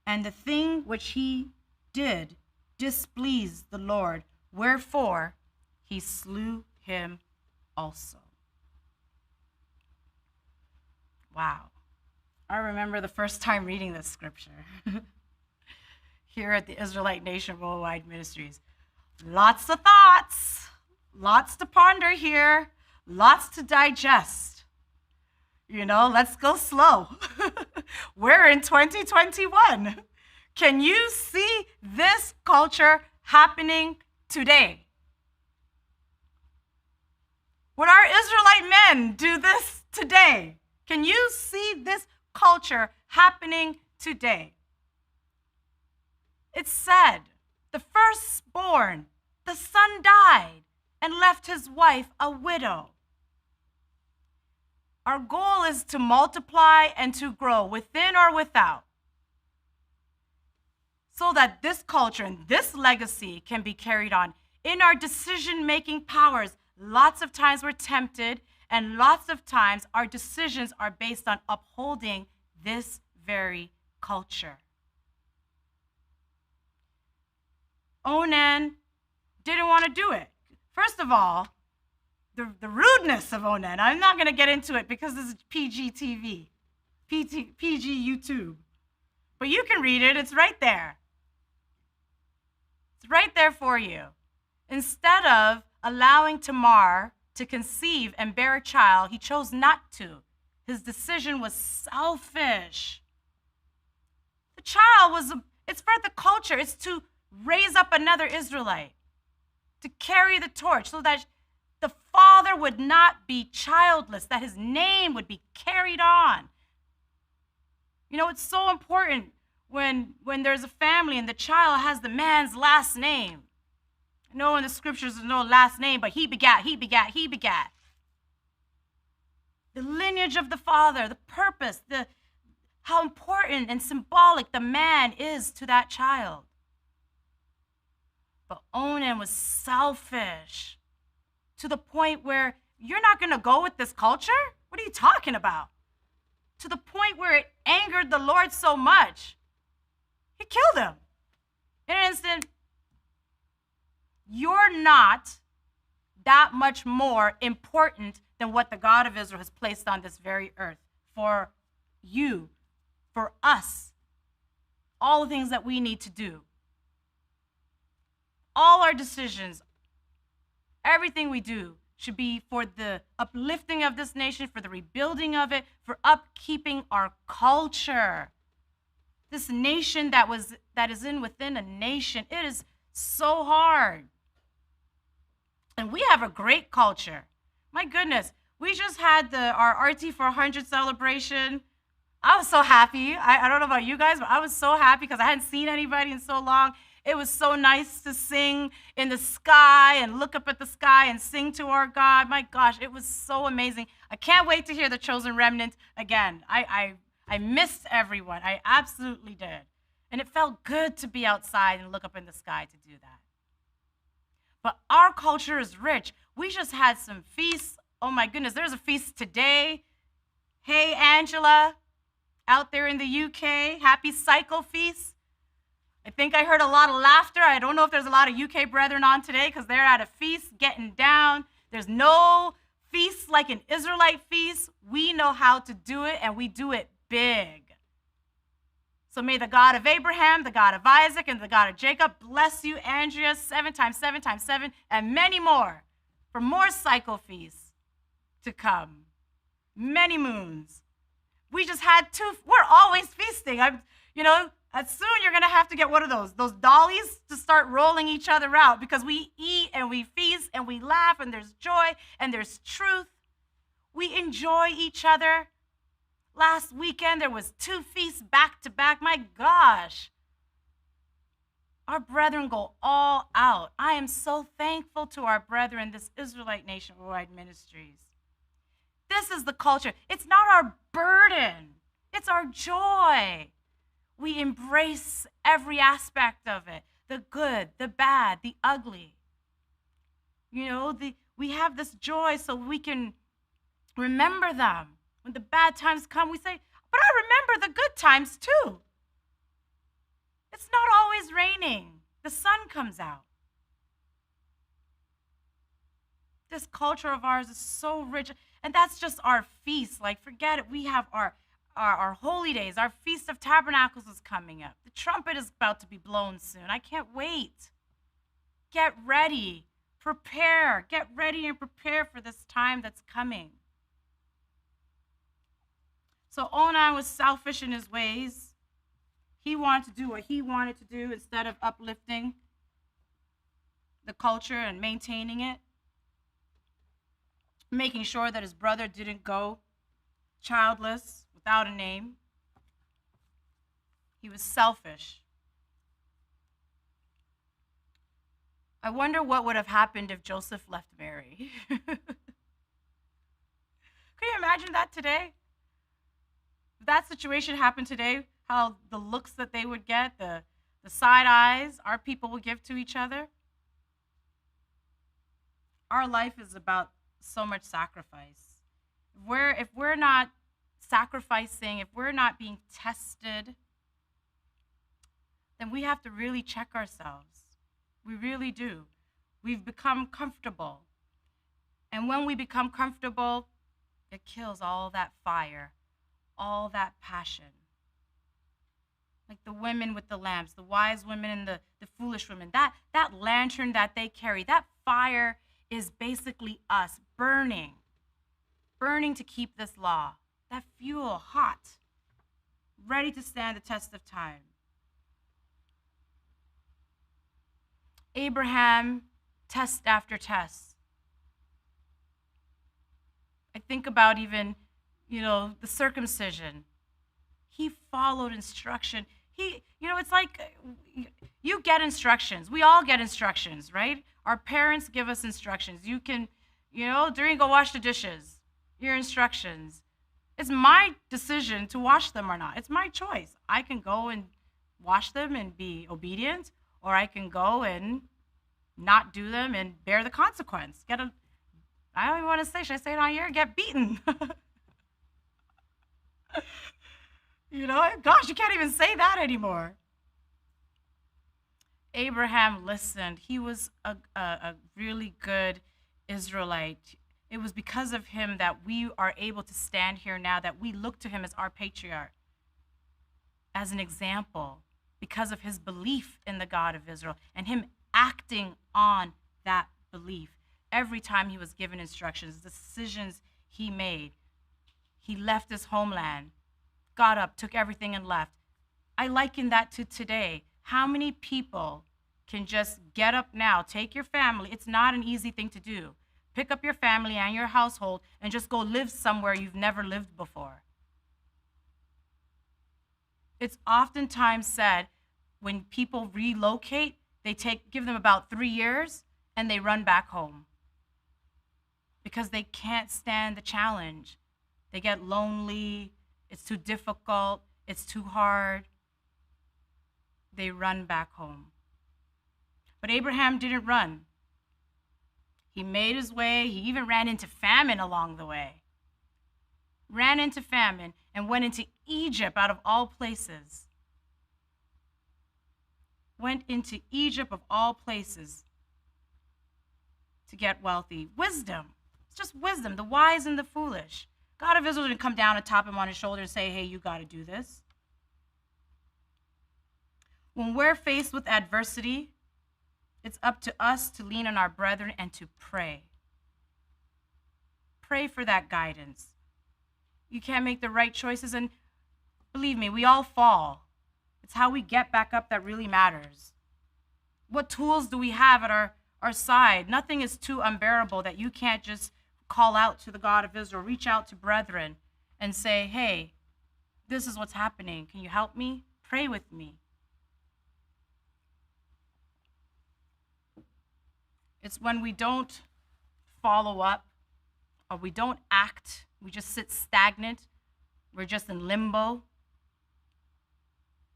And the thing which he did displeased the Lord, wherefore he slew him also. Wow. I remember the first time reading this scripture here at the Israelite Nation Worldwide Ministries. Lots of thoughts, lots to ponder here, lots to digest. You know, let's go slow. We're in 2021. Can you see this culture happening today? Would our Israelite men do this today? Can you see this culture happening today? It said, the firstborn, the son died and left his wife a widow. Our goal is to multiply and to grow within or without, so that this culture and this legacy can be carried on. In our decision-making powers, lots of times we're tempted, and lots of times our decisions are based on upholding this very culture. Onan didn't want to do it. First of all, the rudeness of Onan. I'm not going to get into it because this is PG TV, PG YouTube. But you can read it. It's right there. It's right there for you. Instead of allowing Tamar to conceive and bear a child, he chose not to. His decision was selfish. The child it's for the culture. It's to raise up another Israelite, to carry the torch so that the father would not be childless, that his name would be carried on. You know, it's so important when there's a family and the child has the man's last name. I know in the scriptures there's no last name, but he begat, he begat, he begat. The lineage of the father, the purpose, how important and symbolic the man is to that child. But Onan was selfish to the point where you're not going to go with this culture? What are you talking about? To the point where it angered the Lord so much, he killed him. In an instant, you're not that much more important than what the God of Israel has placed on this very earth for you, for us, all the things that we need to do. All our decisions, everything we do should be for the uplifting of this nation, for the rebuilding of it, for upkeeping our culture. This nation that is within a nation, it is so hard. And we have a great culture. My goodness, we just had our RT 400 celebration. I was so happy. I don't know about you guys, but I was so happy because I hadn't seen anybody in so long. It was so nice to sing in the sky and look up at the sky and sing to our God. My gosh, it was so amazing. I can't wait to hear the Chosen Remnant again. I missed everyone. I absolutely did. And it felt good to be outside and look up in the sky to do that. But our culture is rich. We just had some feasts. Oh my goodness, there's a feast today. Hey, Angela, out there in the UK, happy cycle feast. I think I heard a lot of laughter. I don't know if there's a lot of UK brethren on today because they're at a feast getting down. There's no feast like an Israelite feast. We know how to do it, and we do it big. So may the God of Abraham, the God of Isaac, and the God of Jacob bless you, Andrea, 7 times 7 times 7, and many more for more cycle feasts to come. Many moons. We just had 2. We're always feasting. Soon you're going to have to get one of those dollies to start rolling each other out because we eat and we feast and we laugh and there's joy and there's truth. We enjoy each other. Last weekend, there was 2 feasts back to back. My gosh. Our brethren go all out. I am so thankful to our brethren, this Israelite Nation Worldwide Ministries. This is the culture. It's not our burden. It's our joy. We embrace every aspect of it. the good, the bad, the ugly. We have this joy so we can remember them. When the bad times come, we say, but I remember the good times too. It's not always raining. The sun comes out. This culture of ours is so rich. And that's just our feast. Like, forget it. We have our holy days. Our Feast of Tabernacles is coming up. The trumpet is about to be blown soon. I can't wait. Get ready. Prepare. Get ready and prepare for this time that's coming. So Onan was selfish in his ways. He wanted to do what he wanted to do instead of uplifting the culture and maintaining it, making sure that his brother didn't go childless without a name. He was selfish. I wonder what would have happened if Joseph left Mary. Can you imagine that today? If that situation happened today, how the looks that they would get, the side eyes our people would give to each other. Our life is about so much sacrifice. If we're not sacrificing, if we're not being tested, then we have to really check ourselves. We really do. We've become comfortable. And when we become comfortable, it kills all that fire, all that passion. Like the women with the lamps, the wise women and the foolish women, that lantern that they carry, that fire is basically us burning to keep this law. That fuel hot, ready to stand the test of time. Abraham, test after test. I think about even, the circumcision. He followed instruction. It's like you get instructions. We all get instructions, right? Our parents give us instructions. You can, during go wash the dishes, your instructions. It's my decision to wash them or not. It's my choice. I can go and wash them and be obedient, or I can go and not do them and bear the consequence. I don't even want to say, should I say it on here? Get beaten. Gosh, you can't even say that anymore. Abraham listened. He was a really good Israelite. It was because of him that we are able to stand here now, that we look to him as our patriarch, as an example, because of his belief in the God of Israel and him acting on that belief. Every time he was given instructions, decisions he made, he left his homeland, got up, took everything and left. I liken that to today. How many people can just get up now, take your family? It's not an easy thing to do. Pick up your family and your household and just go live somewhere you've never lived before. It's oftentimes said when people relocate, they give them about 3 years and they run back home because they can't stand the challenge. They get lonely. It's too difficult. It's too hard. They run back home. But Abraham didn't run. He made his way. He even ran into famine along the way. Ran into famine and went into Egypt out of all places. Went into Egypt of all places to get wealthy. Wisdom. It's just wisdom, the wise and the foolish. God of Israel didn't come down and tap him on his shoulder and say, hey, you got to do this. When we're faced with adversity, it's up to us to lean on our brethren and to pray. Pray for that guidance. You can't make the right choices, and believe me, we all fall. It's how we get back up that really matters. What tools do we have at our side? Nothing is too unbearable that you can't just call out to the God of Israel, reach out to brethren and say, hey, this is what's happening. Can you help me? Pray with me. It's when we don't follow up or we don't act, we just sit stagnant, we're just in limbo.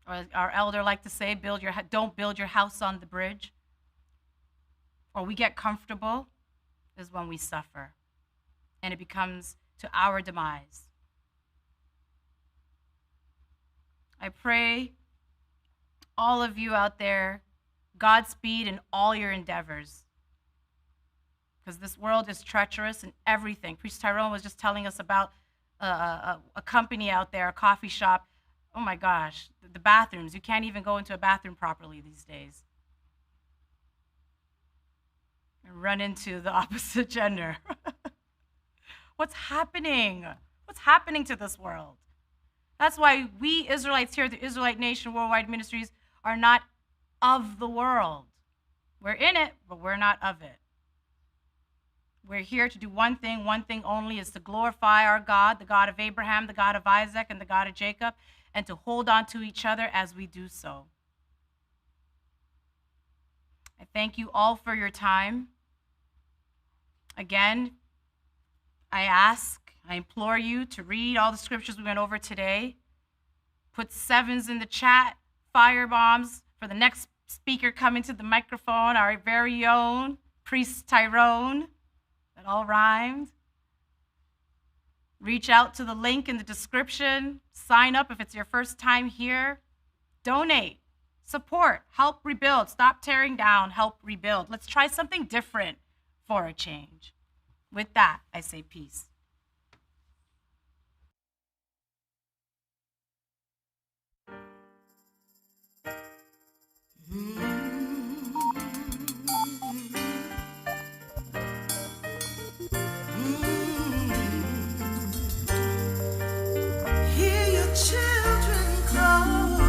Or as our elder like to say, don't build your house on the bridge. Or we get comfortable is when we suffer. And it becomes to our demise. I pray all of you out there, Godspeed in all your endeavors. Because this world is treacherous in everything. Priest Tyrone was just telling us about a company out there, a coffee shop. Oh my gosh, the bathrooms. You can't even go into a bathroom properly these days. And run into the opposite gender. What's happening? What's happening to this world? That's why we Israelites here at the Israelite Nation Worldwide Ministries are not of the world. We're in it, but we're not of it. We're here to do one thing only, is to glorify our God, the God of Abraham, the God of Isaac, and the God of Jacob, and to hold on to each other as we do so. I thank you all for your time. Again, I implore you to read all the scriptures we went over today. Put 7s in the chat, fire bombs for the next speaker coming to the microphone, our very own Priest Tyrone. That all rhymed. Reach out to the link in the description. Sign up if it's your first time here. Donate, support, help rebuild. Stop tearing down, help rebuild. Let's try something different for a change. With that, I say peace. Hear your children call.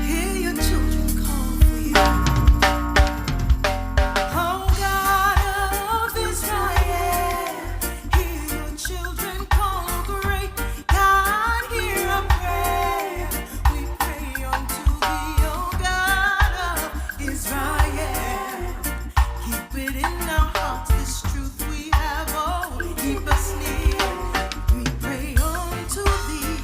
Hear your children call for you. Oh God of Israel, hear your children call. Great God, hear our prayer. We pray unto thee, oh God of Israel. Keep it in our hearts, this truth we have. Oh, keep us near. We pray unto thee.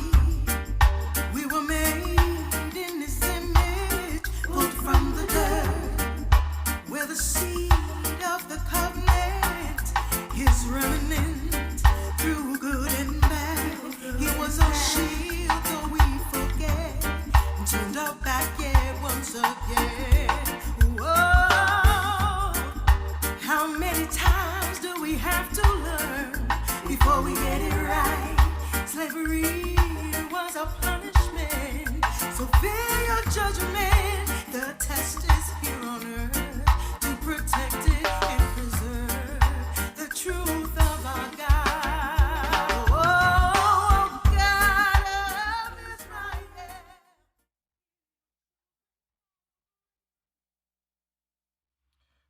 We were made in this image, pulled from the dirt, where the seed of the covenant is remnant through good and bad. He was our shield, though we forget, and turned our back yet once again. Whoa, how many times do we have to learn before we get it right? Slavery was a punishment, so fear your judgment. The test is here on earth to protect it and preserve the truth of our God. Oh, God of Israel.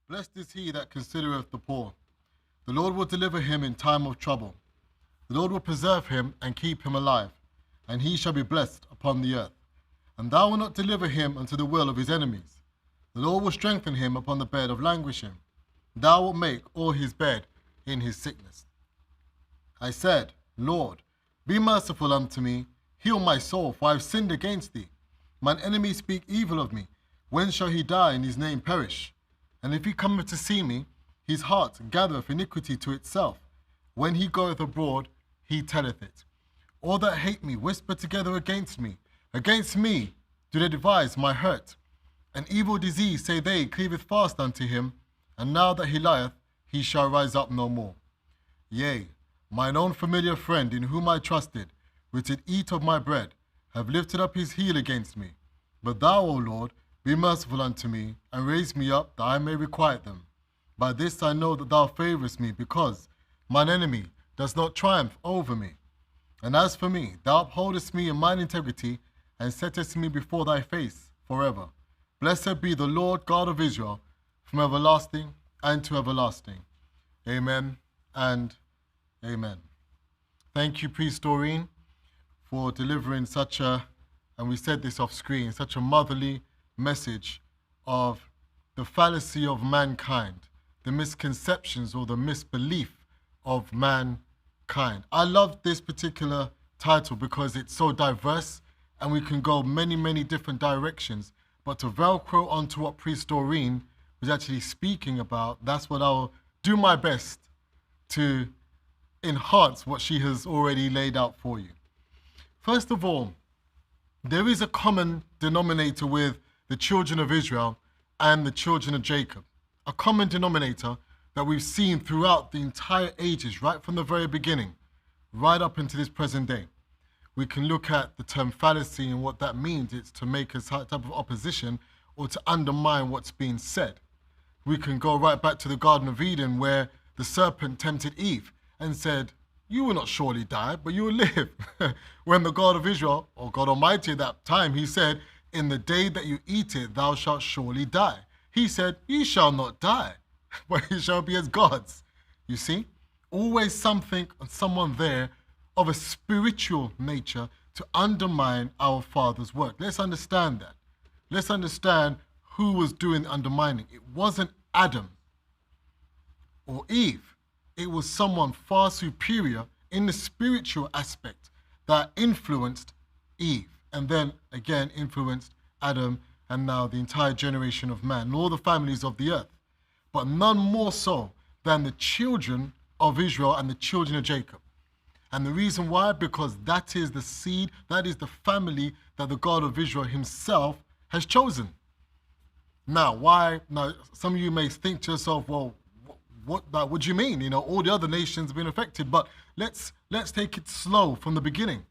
Blessed is he that considereth the poor. The Lord will deliver him in time of trouble. The Lord will preserve him and keep him alive, and he shall be blessed upon the earth. And thou wilt not deliver him unto the will of his enemies. The Lord will strengthen him upon the bed of languishing. Thou wilt make all his bed in his sickness. I said, Lord, be merciful unto me, heal my soul, for I have sinned against thee. Mine enemies speak evil of me. When shall he die and his name perish? And if he cometh to see me, his heart gathereth iniquity to itself. When he goeth abroad, he telleth it. All that hate me whisper together against me. Against me do they devise my hurt. An evil disease, say they, cleaveth fast unto him, and now that he lieth, he shall rise up no more. Yea, mine own familiar friend, in whom I trusted, which did eat of my bread, have lifted up his heel against me. But thou, O Lord, be merciful unto me, and raise me up, that I may requite them. By this I know that thou favourest me, because mine enemy does not triumph over me. And as for me, thou upholdest me in mine integrity, and settest me before thy face forever. Blessed be the Lord God of Israel, from everlasting and to everlasting. Amen and amen. Thank you, Priest Doreen, for delivering such a, and we said this off screen, such a motherly message of the fallacy of mankind, the misconceptions or the misbelief of mankind. I love this particular title because it's so diverse and we can go many, many different directions. But to Velcro onto what Priest Doreen was actually speaking about, that's what I'll do my best to enhance what she has already laid out for you. First of all, there is a common denominator with the children of Israel and the children of Jacob. A common denominator that we've seen throughout the entire ages, right from the very beginning, right up into this present day. We can look at the term fallacy and what that means. It's to make a type of opposition or to undermine what's being said. We can go right back to the Garden of Eden where the serpent tempted Eve and said, you will not surely die, but you will live. When the God of Israel, or God Almighty at that time, he said, in the day that you eat it, thou shalt surely die. He said, ye shall not die, but ye shall be as gods. You see, always something, someone there of a spiritual nature to undermine our Father's work. Let's understand that. Let's understand who was doing the undermining. It wasn't Adam or Eve. It was someone far superior in the spiritual aspect that influenced Eve and then again influenced Adam and now the entire generation of man and all the families of the earth. But none more so than the children of Israel and the children of Jacob. And the reason why, because that is the seed, that is the family that the God of Israel himself has chosen. Now, why? Now, some of you may think to yourself, well, what do you mean? You know, all the other nations have been affected, but let's take it slow from the beginning.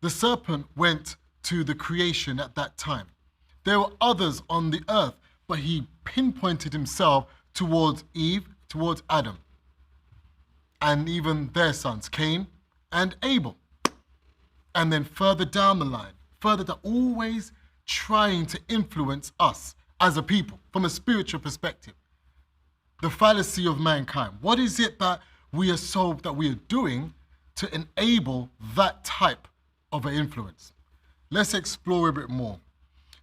The serpent went to the creation at that time. There were others on the earth, but he pinpointed himself towards Eve, towards Adam, and even their sons, Cain and Abel. And then further down the line, always trying to influence us as a people from a spiritual perspective. The fallacy of mankind. What is it that we are doing to enable that type of an influence? Let's explore a bit more.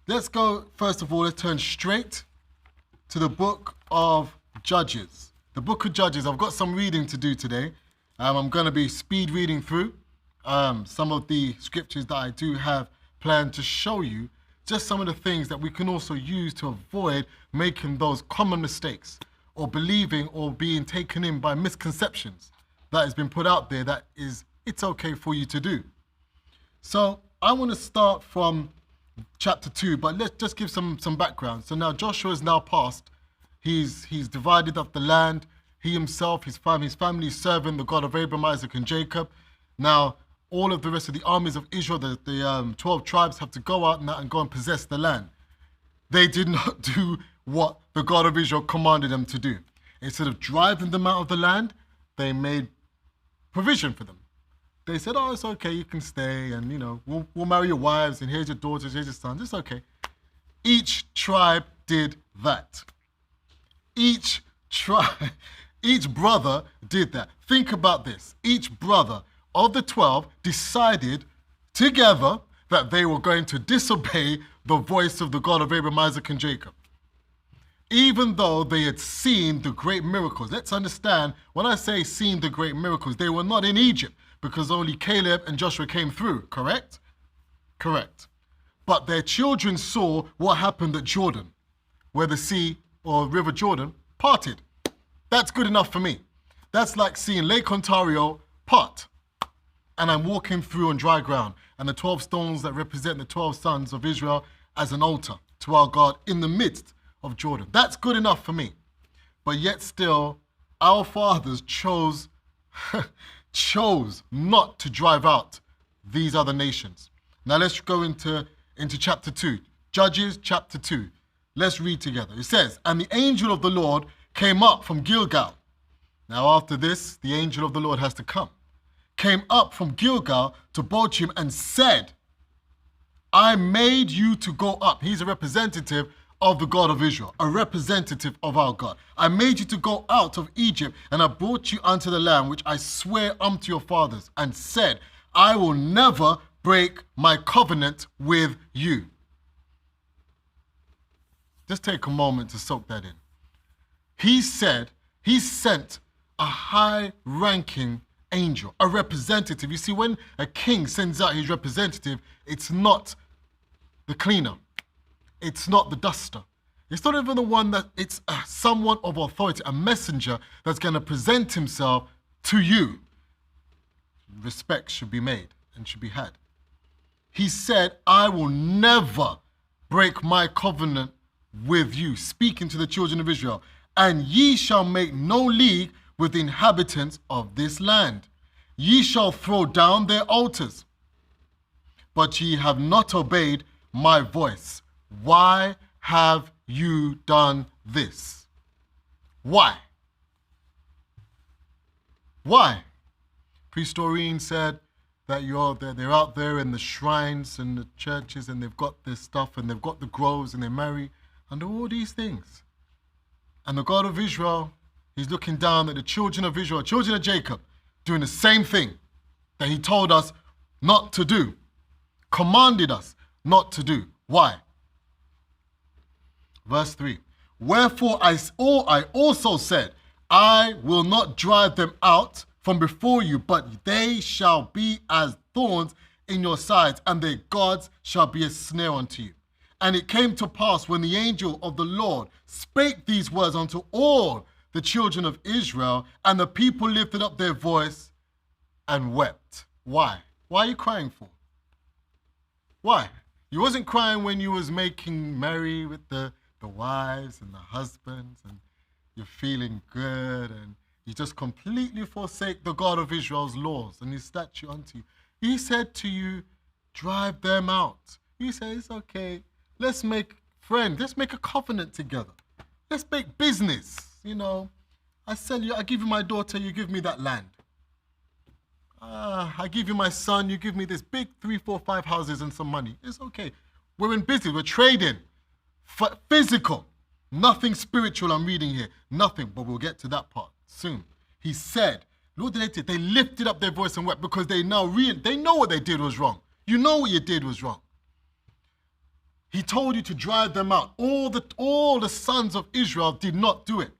Let's go, first of all, let's turn straight to the book of Judges. The book of Judges, I've got some reading to do today. I'm going to be speed reading through some of the scriptures that I do have planned to show you, just some of the things that we can also use to avoid making those common mistakes or believing or being taken in by misconceptions that has been put out there that it's okay for you to do. So I want to start from chapter 2, but let's just give some background. So now Joshua is now passed. He's divided up the land. He himself, his family is serving the God of Abraham, Isaac, and Jacob. Now, all of the rest of the armies of Israel, the 12 tribes, have to go out now and go and possess the land. They did not do what the God of Israel commanded them to do. Instead of driving them out of the land, they made provision for them. They said, oh, it's okay, you can stay, and we'll marry your wives, and here's your daughters, here's your sons, it's okay. Each tribe did that. Each brother did that. Think about this. Each brother of the 12 decided together that they were going to disobey the voice of the God of Abraham, Isaac, and Jacob. Even though they had seen the great miracles. Let's understand, when I say seen the great miracles, they were not in Egypt because only Caleb and Joshua came through, correct? Correct. But their children saw what happened at Jordan, where the sea or River Jordan parted. That's good enough for me. That's like seeing Lake Ontario part. And I'm walking through on dry ground, and the 12 stones that represent the 12 sons of Israel as an altar to our God in the midst of Jordan. That's good enough for me. But yet still, our fathers chose not to drive out these other nations. Now let's go into chapter 2. Judges chapter 2. Let's read together. It says, and the angel of the Lord came up from Gilgal. Now after this, the angel of the Lord has to come. Came up from Gilgal to Bochim and said, I made you to go up. He's a representative of the God of Israel, a representative of our God. I made you to go out of Egypt, and I brought you unto the land which I swear unto your fathers, and said, I will never break my covenant with you. Just take a moment to soak that in. He said, he sent a high-ranking angel, a representative. You see, when a king sends out his representative, it's not the cleaner. It's not the duster. It's not even the one that, it's someone of authority, a messenger that's going to present himself to you. Respect should be made and should be had. He said, I will never break my covenant with you, speaking to the children of Israel, and ye shall make no league with the inhabitants of this land. Ye shall throw down their altars, but ye have not obeyed my voice. Why have you done this? Why? Why? Priest Doreen said that they're out there in the shrines and the churches, and they've got this stuff, and they've got the groves, and they marry, and all these things. And the God of Israel, he's looking down at the children of Israel, children of Jacob, doing the same thing that he told us not to do, commanded us not to do. Why? Verse 3. Wherefore I also said, I will not drive them out from before you, but they shall be as thorns in your sides, and their gods shall be a snare unto you. And it came to pass, when the angel of the Lord spake these words unto all the children of Israel, and the people lifted up their voice and wept. Why? Why are you crying for? Why? You wasn't crying when you was making merry with the wives and the husbands, and you're feeling good, and you just completely forsake the God of Israel's laws and his statute unto you. He said to you, drive them out. You say, it's okay. Let's make friends. Let's make a covenant together. Let's make business. You know, I sell you, I give you my daughter, you give me that land. I give you my son, you give me this big 3, 4, 5 houses and some money. It's okay. We're in business, we're trading. Physical, nothing spiritual I'm reading here. Nothing, but we'll get to that part soon. He said, Lord, they lifted up their voice and wept because they know what they did was wrong. You know what you did was wrong. He told you to drive them out. All the sons of Israel did not do it.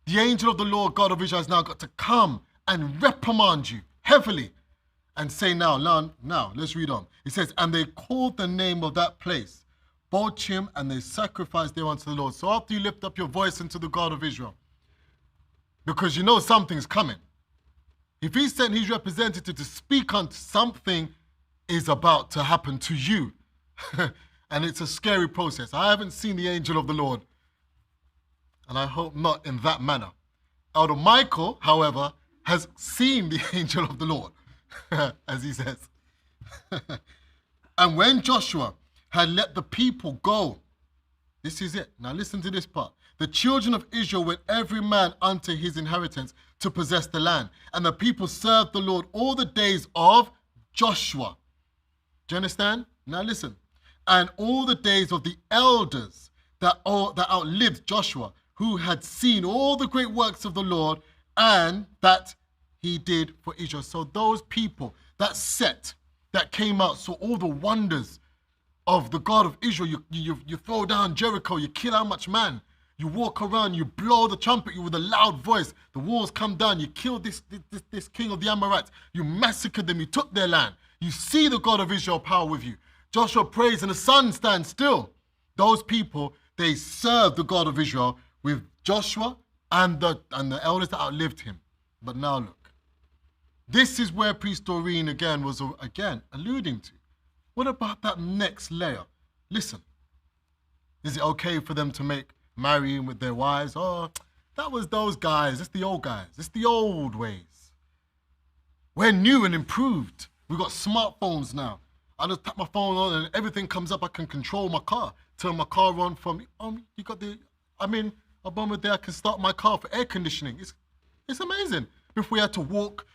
The angel of the Lord God of Israel has now got to come and reprimand you heavily and say now, let's read on. It says, and they called the name of that place Bochim, and they sacrificed there unto the Lord. So after you lift up your voice unto the God of Israel, because you know something's coming. If he sent his representative to speak on something is about to happen to you. And it's a scary process. I haven't seen the angel of the Lord, and I hope not in that manner. Elder Michael, however, has seen the angel of the Lord, as he says. And when Joshua had let the people go, this is it. Now listen to this part. The children of Israel went every man unto his inheritance to possess the land. And the people served the Lord all the days of Joshua. Do you understand? Now listen. And all the days of the elders that outlived Joshua, who had seen all the great works of the Lord and that he did for Israel. So those people, that set that came out, saw all the wonders of the God of Israel. You throw down Jericho, you kill how much man. You walk around, you blow the trumpet with a loud voice. The walls come down, you kill this king of the Amorites. You massacred them, you took their land. You see the God of Israel power with you. Joshua prays and the sun stands still. Those people, they serve the God of Israel with Joshua and the elders that outlived him. But now look. This is where Priest Doreen was alluding to. What about that next layer? Listen. Is it okay for them to make marrying with their wives? Oh, that was those guys. It's the old guys. It's the old ways. We're new and improved. We've got smartphones now. I just tap my phone on and everything comes up. I can control my car. Turn my car on from, you got the, Obama, I can start my car for air conditioning. It's amazing. If we had to walk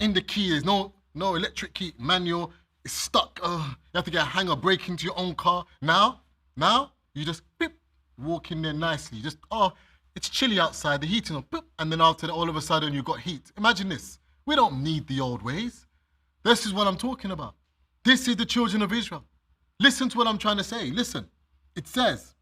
in the key, there's no electric key, manual, it's stuck. You have to get a hanger brake into your own car. Now, you just beep, walk in there nicely. Just, it's chilly outside, the heating on, beep, and then after that, all of a sudden you've got heat. Imagine this. We don't need the old ways. This is what I'm talking about. This is the children of Israel. Listen to what I'm trying to say. Listen. It says,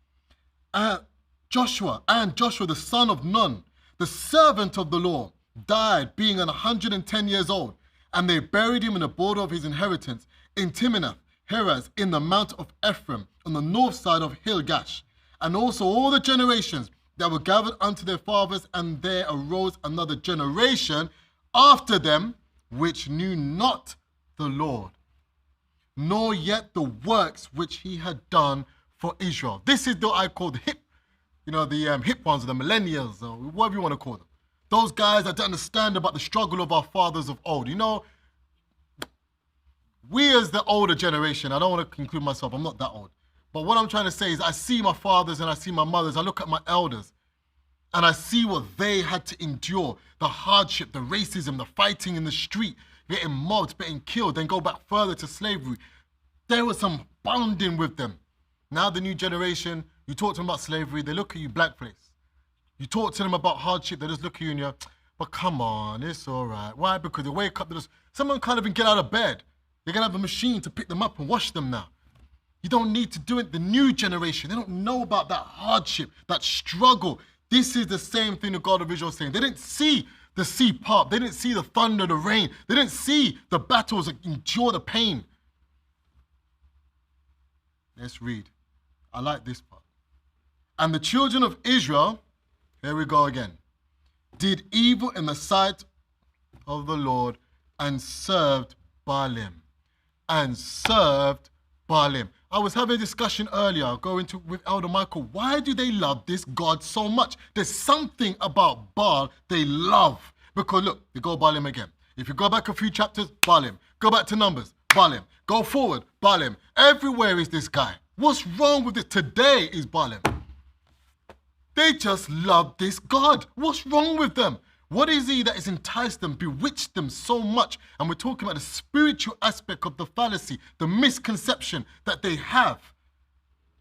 Joshua, the son of Nun, the servant of the Lord, died being 110 years old, and they buried him in the border of his inheritance in Timnath Heres in the mount of Ephraim on the north side of Hill Gash. And also all the generations that were gathered unto their fathers, and there arose another generation after them, which knew not the Lord, nor yet the works which he had done for Israel. This is what I call the hip, the hip ones, or the millennials, or whatever you want to call them. Those guys that don't understand about the struggle of our fathers of old. We as the older generation, I don't want to conclude myself, I'm not that old. But what I'm trying to say is I see my fathers and I see my mothers, I look at my elders, and I see what they had to endure, the hardship, the racism, the fighting in the street, getting mobbed, getting killed, then go back further to slavery. There was some bonding with them. Now the new generation, you talk to them about slavery, they look at you blackface. You talk to them about hardship, they just look at you and you're, but come on, it's all right. Why? Because they wake up, someone can't even get out of bed. You're going to have a machine to pick them up and wash them now. You don't need to do it. The new generation, they don't know about that hardship, that struggle. This is the same thing the God of Israel is saying. They didn't see the sea part. They didn't see the thunder, the rain. They didn't see the battles, endure the pain. Let's read. I like this part. And the children of Israel, here we go again, did evil in the sight of the Lord and served Baalim. I was having a discussion earlier, with Elder Michael. Why do they love this God so much? There's something about Baal they love. Because look, you go Baalim again. If you go back a few chapters, Baalim. Go back to Numbers, Baalim. Go forward, Baalim. Everywhere is this guy. What's wrong with it? Today is Baalim. They just love this God. What's wrong with them? What is he that has enticed them, bewitched them so much? And we're talking about the spiritual aspect of the fallacy, the misconception that they have.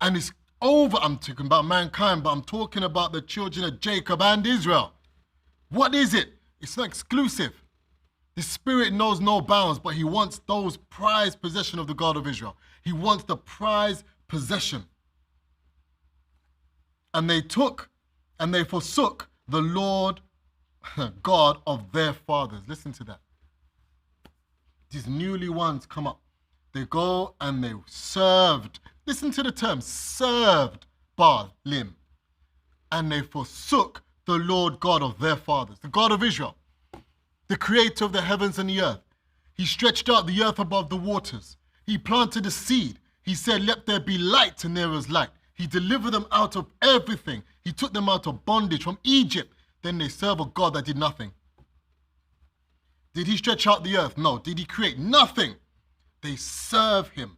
And it's over. I'm talking about mankind, but I'm talking about the children of Jacob and Israel. What is it? It's not exclusive. The spirit knows no bounds, but he wants those prized possession of the God of Israel. He wants the prized possession. And they took and they forsook the Lord God of their fathers. Listen to that. These newly ones come up. They go and they served. Listen to the term, served Baalim. And they forsook the Lord God of their fathers, the God of Israel, the creator of the heavens and the earth. He stretched out the earth above the waters. He planted a seed. He said, let there be light, and there was light. He delivered them out of everything. He took them out of bondage from Egypt. Then they serve a God that did nothing. Did he stretch out the earth? No. Did he create? Nothing. They serve him,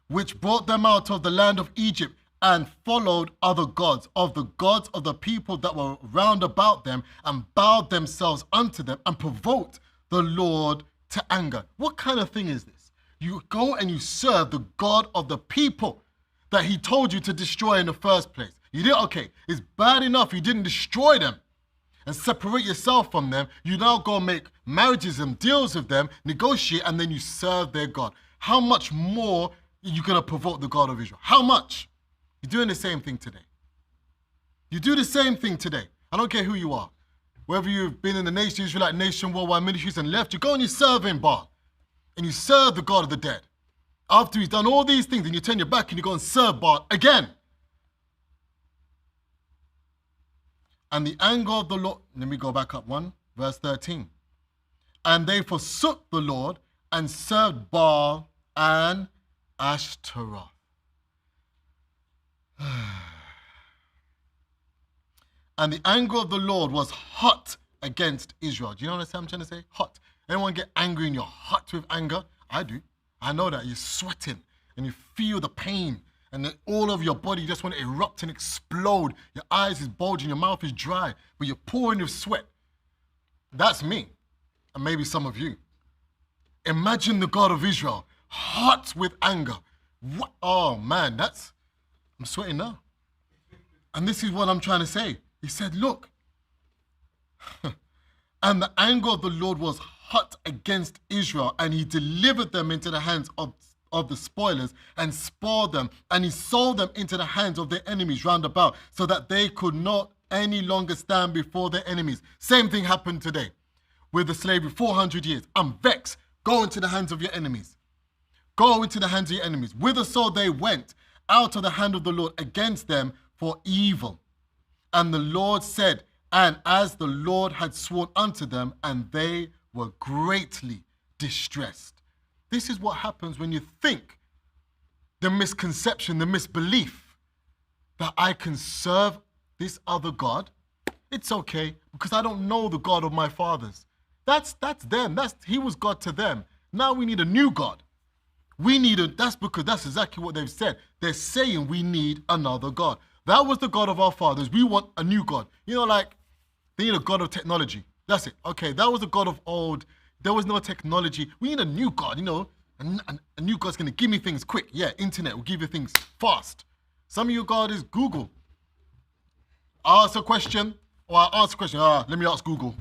which brought them out of the land of Egypt and followed other gods of the people that were round about them, and bowed themselves unto them and provoked the Lord to anger. What kind of thing is this? You go and you serve the God of the people that he told you to destroy in the first place. You did, okay, it's bad enough you didn't destroy them and separate yourself from them. You now go make marriages and deals with them, negotiate, and then you serve their God. How much more are you going to provoke the God of Israel? How much? You're doing the same thing today. You do the same thing today. I don't care who you are. Whether you've been in the nation, Israelite nation, worldwide ministries, and left, you go and you serve him, Baal. And you serve the God of the dead. After he's done all these things, and you turn your back and you go and serve Baal again. And the anger of the Lord, let me go back up one, verse 13. And they forsook the Lord and served Baal and Ashtaroth. And the anger of the Lord was hot against Israel. Do you know what I'm trying to say? Hot. Anyone get angry and you're hot with anger? I do. I know that. You're sweating and you feel the pain. And then all of your body, you just want to erupt and explode. Your eyes is bulging, your mouth is dry, but you're pouring with sweat. That's me, and maybe some of you. Imagine the God of Israel, hot with anger. What? Oh man, I'm sweating now. And this is what I'm trying to say. He said, look, and the anger of the Lord was hot against Israel, and he delivered them into the hands of the spoilers and spoiled them, and he sold them into the hands of their enemies round about, so that they could not any longer stand before their enemies. Same thing happened today with the slavery, 400 years. I'm vexed. Go into the hands of your enemies. Go into the hands of your enemies. Whitherso they went, out of the hand of the Lord against them for evil. And the Lord said, and as the Lord had sworn unto them, and they were greatly distressed. This is what happens when you think the misconception, the misbelief that I can serve this other God. It's okay because I don't know the God of my fathers. That's them. He was God to them. Now we need a new God. That's because that's exactly what they've said. They're saying we need another God. That was the God of our fathers. We want a new God. You know, like they need a God of technology. That's it. Okay, that was the God of old. There was no technology. We need a new God, you know. A new God's going to give me things quick. Yeah, internet will give you things fast. Some of your God is Google. I ask a question, or I ask a question. Let me ask Google.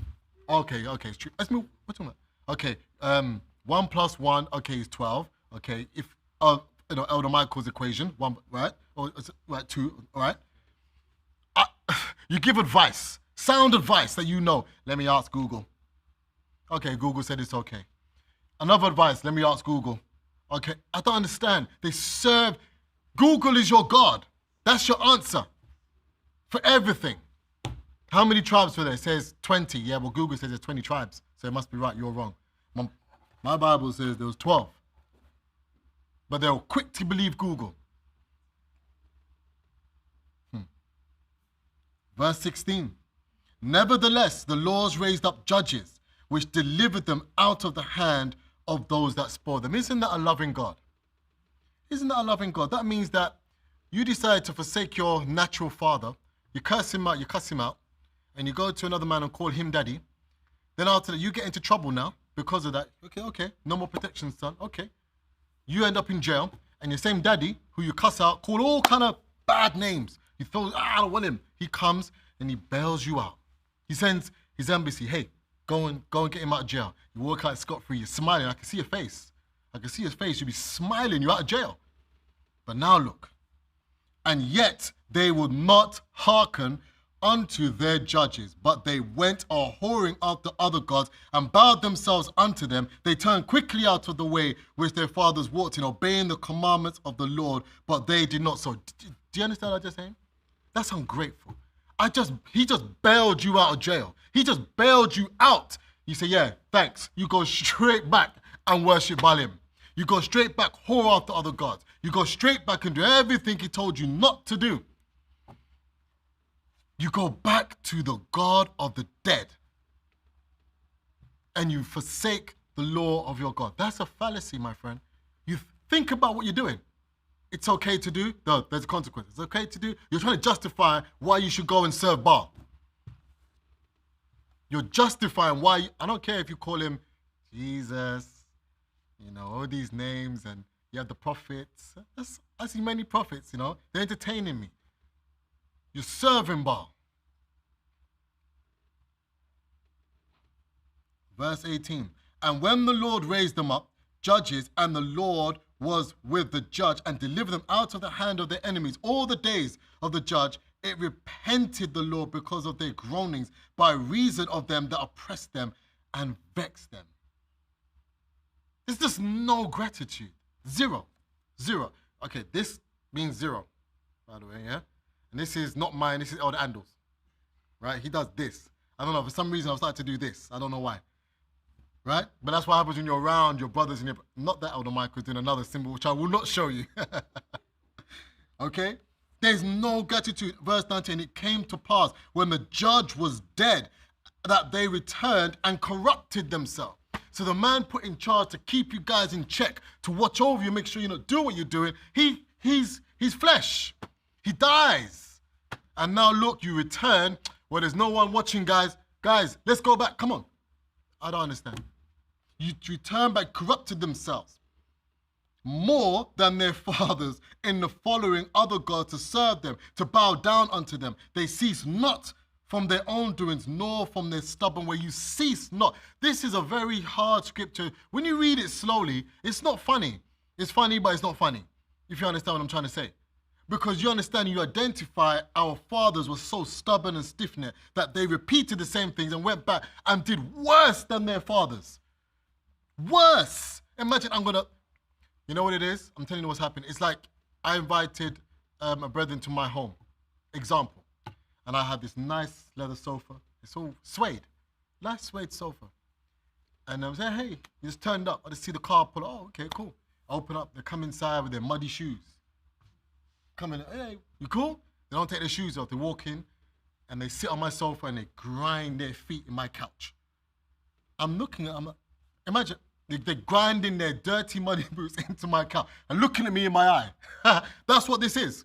Okay, it's true. Ask me, what's on that? Okay, 1 plus 1, okay, is 12. Okay, if, Elder Michael's equation, 1, right? Or is it, right, 2, all right? You give advice, sound advice that you know. Let me ask Google. Okay, Google said it's okay. Another advice, let me ask Google. Okay, I don't understand. Google is your God. That's your answer for everything. How many tribes were there? It says 20. Yeah, well, Google says there's 20 tribes. So it must be right, you're wrong. My Bible says there was 12. But they were quick to believe Google. Verse 16. Nevertheless, the Lord raised up judges, which delivered them out of the hand of those that spoiled them. Isn't that a loving God? Isn't that a loving God? That means that you decide to forsake your natural father, you curse him out, and you go to another man and call him daddy. Then after that, you get into trouble now because of that. Okay, no more protection, son. Okay. You end up in jail, and your same daddy, who you cuss out, call all kind of bad names. He throws, I don't want him. He comes and he bails you out. He sends his embassy, hey, go and get him out of jail. You walk out scot-free, you're smiling. I can see your face. I can see his face. You'll be smiling, you're out of jail. But now look. And yet they would not hearken unto their judges, but they went a whoring after other gods and bowed themselves unto them. They turned quickly out of the way which their fathers walked in, obeying the commandments of the Lord, but they did not so. Do you understand what I just saying? That's ungrateful. He just bailed you out of jail. He just bailed you out. You say, yeah, thanks. You go straight back and worship Baalim. You go straight back, whore after other gods. You go straight back and do everything he told you not to do. You go back to the God of the dead. And you forsake the law of your God. That's a fallacy, my friend. You think about what you're doing. It's okay to do. No, there's a consequence. It's okay to do. You're trying to justify why you should go and serve Baal. You're justifying why. I don't care if you call him Jesus, all these names, and you have the prophets. I see many prophets, they're entertaining me. You're serving Baal. Verse 18. And when the Lord raised them up, judges, and the Lord was with the judge and delivered them out of the hand of their enemies all the days of the judge, it repented the Lord because of their groanings by reason of them that oppressed them and vexed them. There's just no gratitude. Zero. Okay, this means zero, by the way, yeah? And this is not mine, this is Elder Andel's, right? He does this. I don't know, for some reason I've started to do this. I don't know why, right? But that's what happens when you're around your brothers and not that Elder Michael's doing another symbol, which I will not show you. Okay? There's no gratitude. Verse 19, it came to pass when the judge was dead that they returned and corrupted themselves. So the man put in charge to keep you guys in check, to watch over you, make sure you do what you're doing. He's flesh. He dies. And now look, you return where there's no one watching, guys. Guys, let's go back. Come on. I don't understand. You return back, corrupted themselves more than their fathers in the following other gods to serve them, to bow down unto them. They cease not from their own doings, nor from their stubborn way. You cease not. This is a very hard scripture. When you read it slowly, it's not funny. It's funny, but it's not funny, if you understand what I'm trying to say. Because you understand, you identify our fathers were so stubborn and stiff-necked that they repeated the same things and went back and did worse than their fathers. Worse. Imagine you know what it is? I'm telling you what's happened. It's like I invited a brethren to my home. Example. And I had this nice leather sofa. It's all suede. Nice suede sofa. And I was like, hey, you just turned up. I just see the car pull. Oh, okay, cool. I open up. They come inside with their muddy shoes. Come in, hey, you cool? They don't take their shoes off. They walk in and they sit on my sofa and they grind their feet in my couch. I'm looking at them. Imagine, they're grinding their dirty muddy boots into my couch and looking at me in my eye. That's what this is.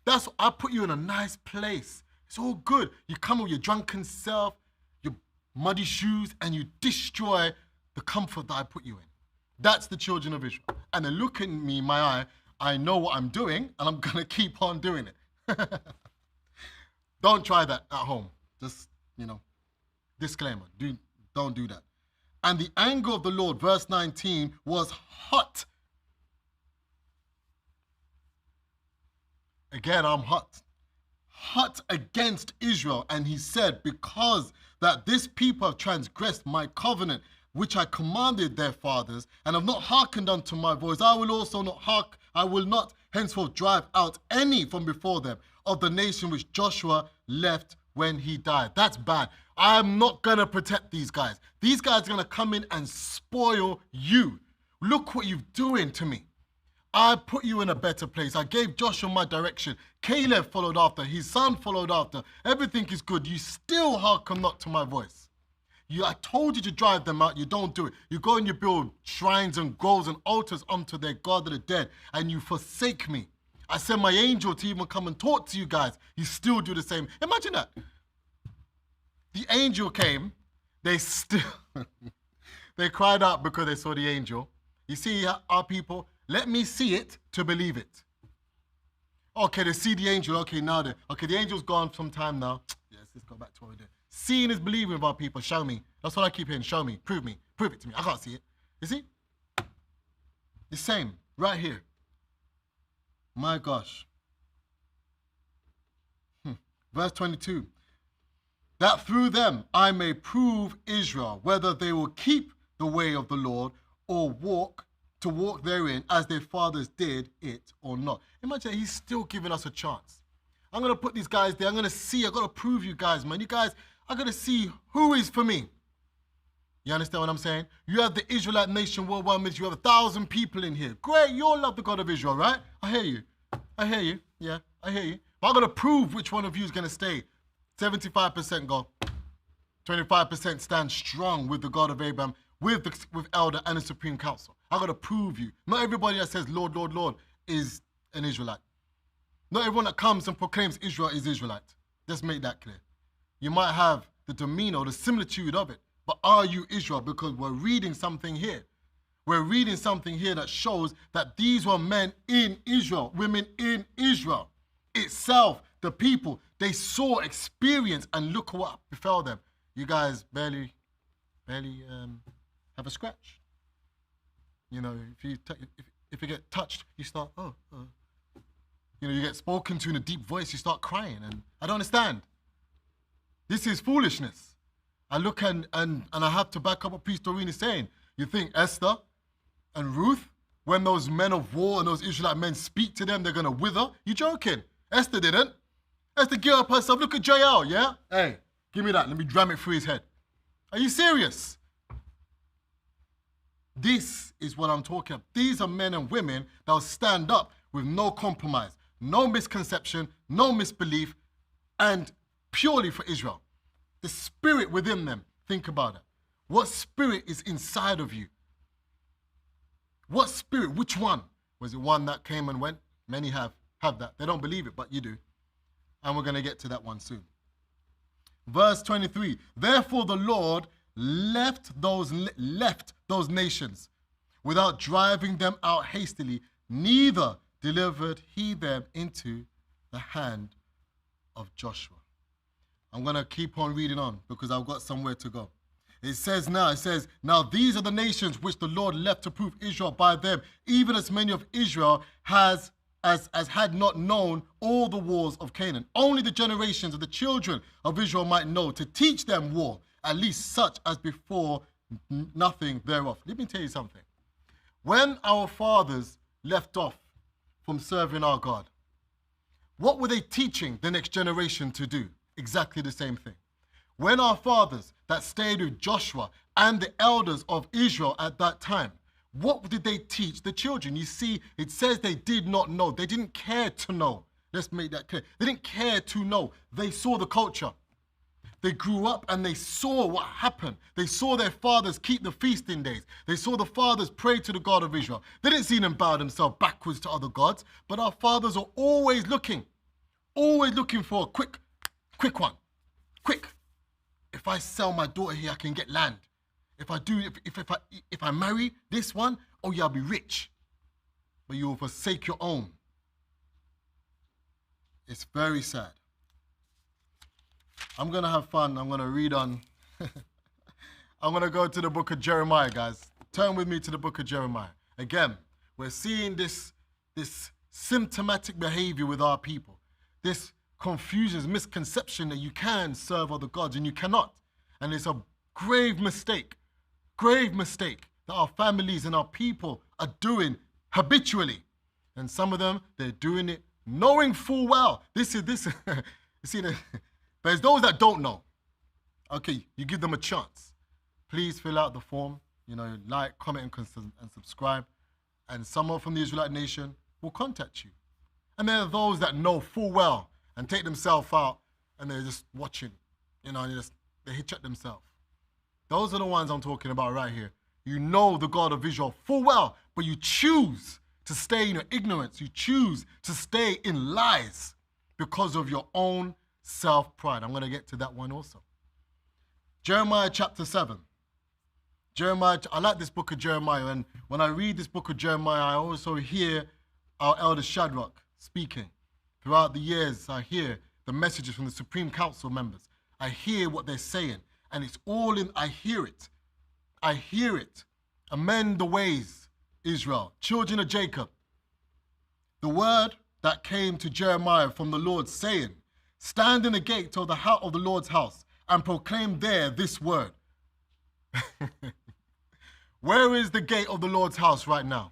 I put you in a nice place. It's all good. You come with your drunken self, your muddy shoes, and you destroy the comfort that I put you in. That's the children of Israel. And they're looking at me in my eye. I know what I'm doing, and I'm going to keep on doing it. Don't try that at home. Just, disclaimer. Don't do that. And the anger of the Lord, verse 19, was hot. Again, I'm hot. Hot against Israel. And he said, because that this people have transgressed my covenant, which I commanded their fathers, and have not hearkened unto my voice, I will not henceforth drive out any from before them of the nation which Joshua left when he died. That's bad. I'm not going to protect these guys. These guys are going to come in and spoil you. Look what you're doing to me. I put you in a better place. I gave Joshua my direction. Caleb followed after. His son followed after. Everything is good. You still hearken not to my voice. I told you to drive them out. You don't do it. You go and you build shrines and groves and altars unto their God of the dead, and you forsake me. I send my angel to even come and talk to you guys. You still do the same. Imagine that. The angel came. They cried out because they saw the angel. You see, our people, let me see it to believe it. Okay, they see the angel. Okay, the angel's gone some time now. Yes, let's go back to what we did. Seeing is believing with our people. Show me. That's what I keep hearing. Show me. Prove me. Prove it to me. I can't see it. You see? The same. Right here. My gosh. Verse 22. That through them I may prove Israel, whether they will keep the way of the Lord or walk therein as their fathers did it or not. Imagine he's still giving us a chance. I'm going to put these guys there. I'm going to see. I've got to prove you guys, man. You guys, I'm going to see who is for me. You understand what I'm saying? You have the Israelite nation worldwide ministry. You have 1,000 people in here. Great. You all love the God of Israel, right? I hear you. Yeah, I hear you. But I'm going to prove which one of you is going to stay. 75% go. 25% stand strong with the God of Abraham, with elder and the Supreme Council. I'm going to prove you. Not everybody that says Lord, Lord, Lord is an Israelite. Not everyone that comes and proclaims Israel is Israelite. Just make that clear. You might have the demeanor, the similitude of it, but are you Israel? Because we're reading something here. We're reading something here that shows that these were men in Israel, women in Israel itself, the people. They saw, experienced, and look what befell them. You guys barely have a scratch. If you get touched, you start, you get spoken to in a deep voice, you start crying. And I don't understand. This is foolishness. I look and I have to back up what Priest Doreen is saying. You think Esther and Ruth, when those men of war and those Israelite men speak to them, they're going to wither? You joking? Esther didn't. Esther geared up herself. Look at Jael, yeah? Hey, give me that. Let me dram it through his head. Are you serious? This is what I'm talking about. These are men and women that will stand up with no compromise, no misconception, no misbelief, and purely for Israel. The spirit within them, think about it. What spirit is inside of you? What spirit? Which one? Was it one that came and went? Many have that. They don't believe it, but you do. And we're going to get to that one soon. Verse 23. Therefore the Lord left those nations without driving them out hastily, neither delivered he them into the hand of Joshua. I'm going to keep on reading on because I've got somewhere to go. It says, now these are the nations which the Lord left to prove Israel by them, even as many of Israel has as had not known all the wars of Canaan. Only the generations of the children of Israel might know, to teach them war, at least such as before nothing thereof. Let me tell you something. When our fathers left off from serving our God, what were they teaching the next generation to do? Exactly the same thing. When our fathers that stayed with Joshua and the elders of Israel at that time, what did they teach the children? You see, it says they did not know. They didn't care to know. Let's make that clear. They didn't care to know. They saw the culture. They grew up and they saw what happened. They saw their fathers keep the feasting days. They saw the fathers pray to the God of Israel. They didn't see them bow themselves backwards to other gods, but our fathers are always looking for a quick one. Quick. If I sell my daughter here, I can get land. If I marry this one, oh yeah, I'll be rich. But you will forsake your own. It's very sad. I'm going to have fun. I'm going to read on. I'm going to go to the book of Jeremiah, guys. Turn with me to the book of Jeremiah. Again, we're seeing this symptomatic behavior with our people. This confusion, this misconception that you can serve other gods and you cannot. And it's a grave mistake that our families and our people are doing habitually. And some of them, they're doing it knowing full well. This. You see, there's those that don't know. Okay, you give them a chance. Please fill out the form, like, comment, and subscribe. And someone from the Israelite nation will contact you. And there are those that know full well and take themselves out and they're just watching, and they hitch at themselves. Those are the ones I'm talking about right here. You know the God of Israel full well, but you choose to stay in your ignorance. You choose to stay in lies because of your own self-pride. I'm going to get to that one also. Jeremiah chapter 7. Jeremiah, I like this book of Jeremiah, and when I read this book of Jeremiah, I also hear our elder Shadrach speaking. Throughout the years, I hear the messages from the Supreme Council members. I hear what they're saying, and it's all in, I hear it. I hear it. Amend the ways, Israel, children of Jacob. The word that came to Jeremiah from the Lord, saying, stand in the gate of the Lord's house and proclaim there this word. Where is the gate of the Lord's house right now?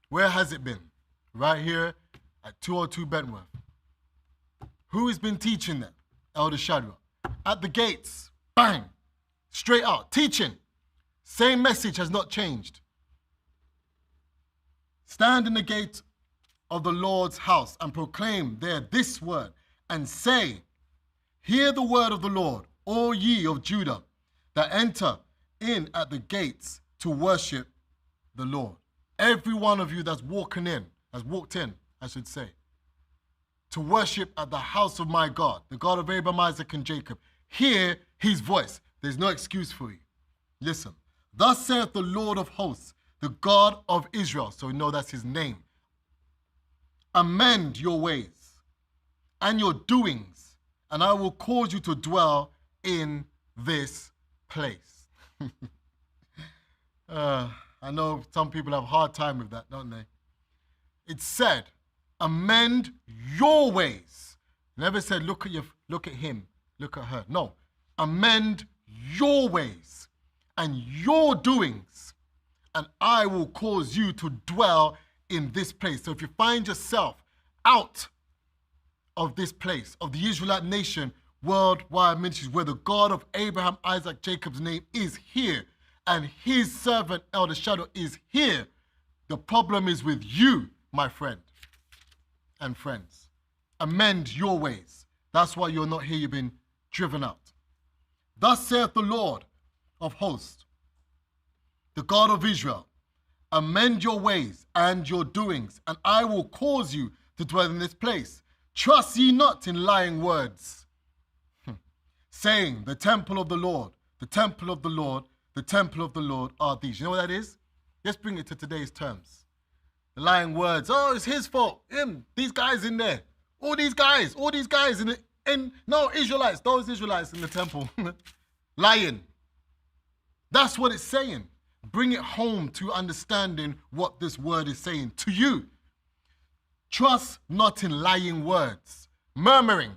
Where has it been? Right here at 202 Bentworth. Who has been teaching them? Elder Shadrach. At the gates, bang, straight out, teaching. Same message has not changed. Stand in the gate of the Lord's house and proclaim there this word, and say, hear the word of the Lord, all ye of Judah, that enter in at the gates to worship the Lord. Every one of you that's walked in, I should say, to worship at the house of my God, the God of Abraham, Isaac, and Jacob. Hear his voice. There's no excuse for you. Listen. Thus saith the Lord of hosts, the God of Israel. So we know that's his name. Amend your ways and your doings, and I will cause you to dwell in this place. I know some people have a hard time with that, don't they? It said, amend your ways. Never said, look at him, look at her. No, amend your ways and your doings, and I will cause you to dwell in this place. So if you find yourself out of this place, of the Israelite nation, worldwide ministries, where the God of Abraham, Isaac, Jacob's name is here, and his servant, Elder Shadow, is here, the problem is with you, my friend and friends. Amend your ways. That's why you're not here. You've been driven out. Thus saith the Lord of hosts, the God of Israel, amend your ways and your doings, and I will cause you to dwell in this place. Trust ye not in lying words, saying, the temple of the Lord, the temple of the Lord, the temple of the Lord are these. You know what that is? Let's bring it to today's terms. The lying words, oh, it's his fault, him, these guys in there, all these guys no, Israelites, those Israelites in the temple, lying. That's what it's saying. Bring it home to understanding what this word is saying to you. Trust not in lying words. Murmuring,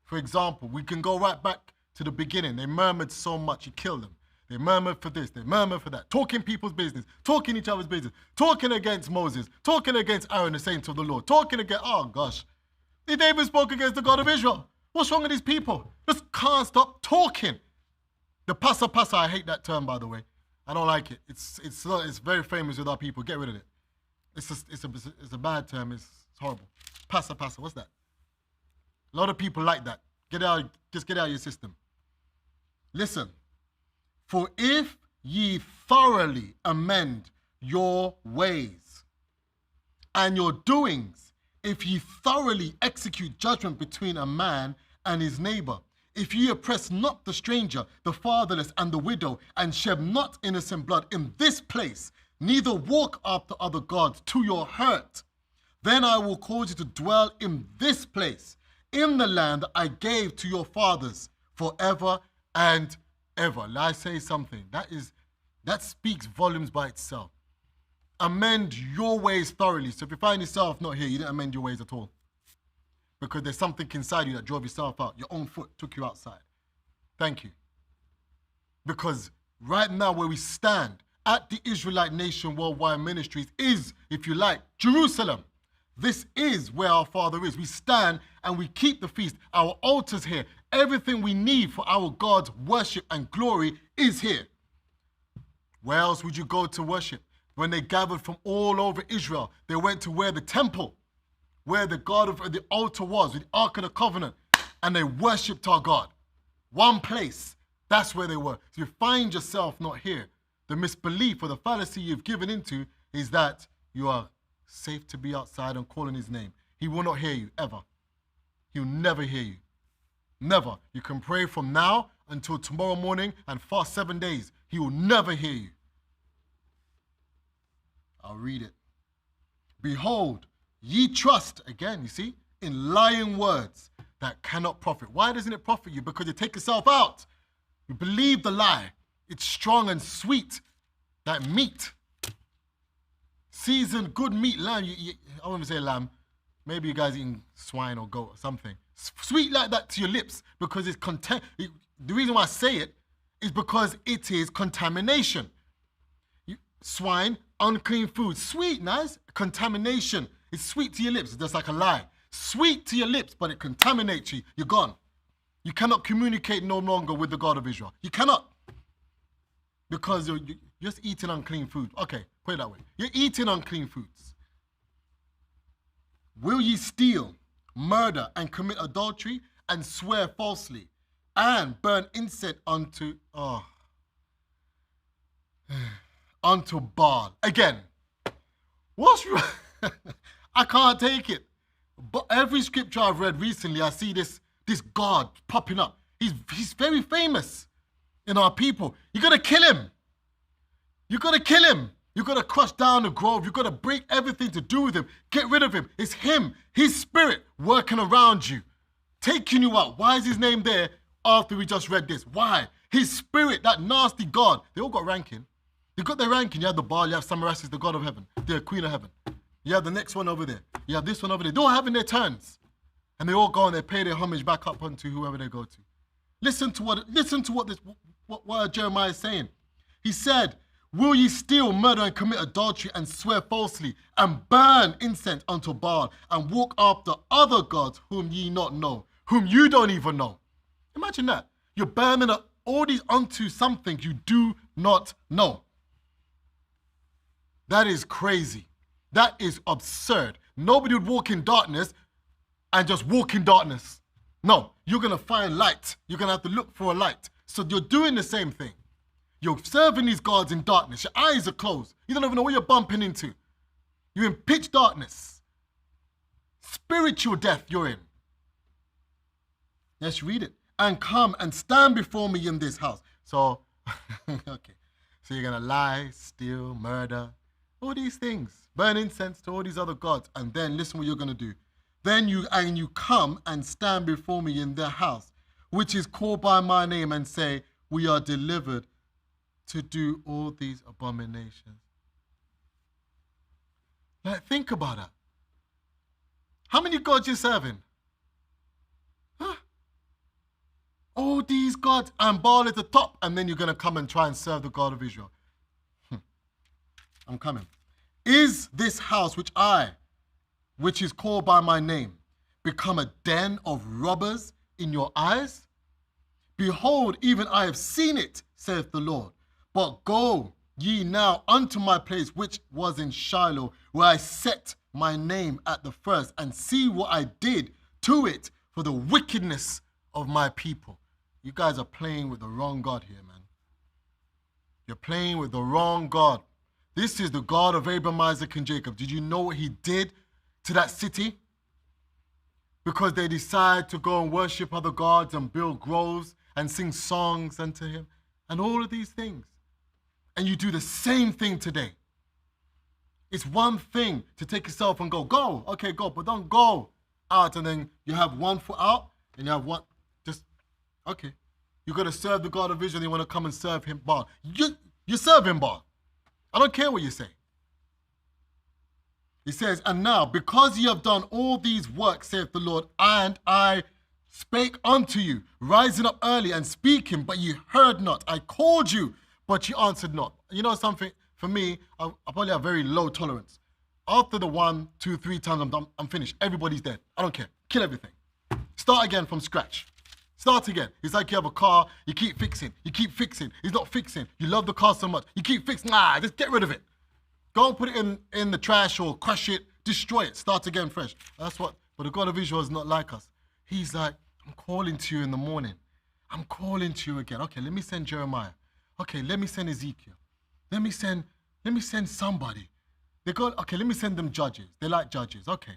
for example, we can go right back to the beginning. They murmured so much, he killed them. They murmured for this, they murmured for that, talking people's business, talking each other's business, talking against Moses, talking against Aaron, the saints of the Lord, talking against, oh gosh. They even spoke against the God of Israel. What's wrong with these people? Just can't stop talking. The passa, I hate that term, by the way. I don't like it. It's very famous with our people. Get rid of it. It's a bad term. It's horrible. Passa, what's that? A lot of people like that. Just get out of your system. Listen. For if ye thoroughly amend your ways and your doings, if ye thoroughly execute judgment between a man and his neighbor, if ye oppress not the stranger, the fatherless, and the widow, and shed not innocent blood in this place, neither walk after other gods to your hurt, then I will cause you to dwell in this place, in the land that I gave to your fathers forever and ever. Let I say something. That speaks volumes by itself. Amend your ways thoroughly. So if you find yourself not here, you didn't amend your ways at all. Because there's something inside you that drove yourself out. Your own foot took you outside. Thank you. Because right now where we stand at the Israelite Nation Worldwide Ministries is, if you like, Jerusalem. This is where our Father is. We stand and we keep the feast. Our altars here. Everything we need for our God's worship and glory is here. Where else would you go to worship? When they gathered from all over Israel, they went to where the temple, where the God of the altar was, with the Ark of the Covenant, and they worshipped our God. One place, that's where they were. So you find yourself not here. The misbelief or the fallacy you've given into is that you are safe to be outside and calling his name. He will not hear you, ever. He'll never hear you. Never. You can pray from now until tomorrow morning and fast 7 days. He will never hear you. I'll read it. Behold, ye trust, again, you see, in lying words that cannot profit. Why doesn't it profit you? Because you take yourself out. You believe the lie. It's strong and sweet, that meat. Seasoned, good meat, lamb. I won't even say lamb. Maybe you guys eating swine or goat or something. Sweet like that to your lips because it's the reason why I say it is because it is contamination. Swine, unclean food. Sweet, nice. Contamination. It's sweet to your lips. It's just like a lie. Sweet to your lips, but it contaminates you. You're gone. You cannot communicate no longer with the God of Israel. You cannot. Because you're just eating unclean food. Okay, put it that way. You're eating unclean foods. Will ye steal, murder, and commit adultery, and swear falsely, and burn incense unto Baal? Again, what's wrong? I can't take it. But every scripture I've read recently, I see this God popping up. He's very famous in our people. You gotta kill him. You gotta kill him. You gotta crush down the grove. You gotta break everything to do with him. Get rid of him. It's him, his spirit working around you, taking you out. Why is his name there after we just read this? Why? His spirit, that nasty God. They all got ranking. They got their ranking. You have the Baal, you have Samarasis, the God of heaven, the Queen of heaven. You have the next one over there. You have this one over there. They're all having their turns. And they all go and they pay their homage back up onto whoever they go to. Listen to what Jeremiah is saying. He said, will ye steal, murder, and commit adultery, and swear falsely, and burn incense unto Baal, and walk after other gods whom ye not know, whom you don't even know? Imagine that. You're burning all these unto something you do not know. That is crazy. That is absurd. Nobody would walk in darkness and just walk in darkness. No, you're going to find light. You're going to have to look for a light. So you're doing the same thing. You're serving these gods in darkness. Your eyes are closed. You don't even know what you're bumping into. You're in pitch darkness. Spiritual death you're in. Let's read it. And come and stand before me in this house. So, okay. So you're going to lie, steal, murder, all these things. Burn incense to all these other gods. And then listen what you're going to do. Then you come and stand before me in the house, which is called by my name, and say, we are delivered to do all these abominations. Like, think about that. How many gods you serving? Huh? All these gods and Baal at the top, and then you're going to come and try and serve the God of Israel. I'm coming. Is this house which is called by my name, become a den of robbers in your eyes? Behold, even I have seen it, saith the Lord. But go ye now unto my place which was in Shiloh, where I set my name at the first, and see what I did to it for the wickedness of my people. You guys are playing with the wrong God here, man. You're playing with the wrong God. This is the God of Abraham, Isaac, and Jacob. Did you know what he did to that city? Because they decide to go and worship other gods and build groves and sing songs unto him and all of these things. And you do the same thing today. It's one thing to take yourself and go, okay, go, but don't go out and then you have one foot out and you have one, okay. You're going to serve the God of Israel and you want to come and serve him, Baal. You serve him, Baal. I don't care what you say. He says, and now, because ye have done all these works, saith the Lord, and I spake unto you, rising up early and speaking, but ye heard not. I called you, but ye answered not. You know something? For me, I probably have very low tolerance. After the 1, 2, 3 times I'm finished. Everybody's dead. I don't care. Kill everything. Start again from scratch. Start again. It's like you have a car, you keep fixing. It's not fixing. You love the car so much. You keep fixing. Just get rid of it. Go and put it in the trash or crush it, destroy it, start again fresh. But the God of Israel is not like us. He's like, I'm calling to you in the morning. I'm calling to you again. Okay, let me send Jeremiah. Okay, let me send Ezekiel. Let me send somebody. Okay, let me send them judges. They like judges. Okay.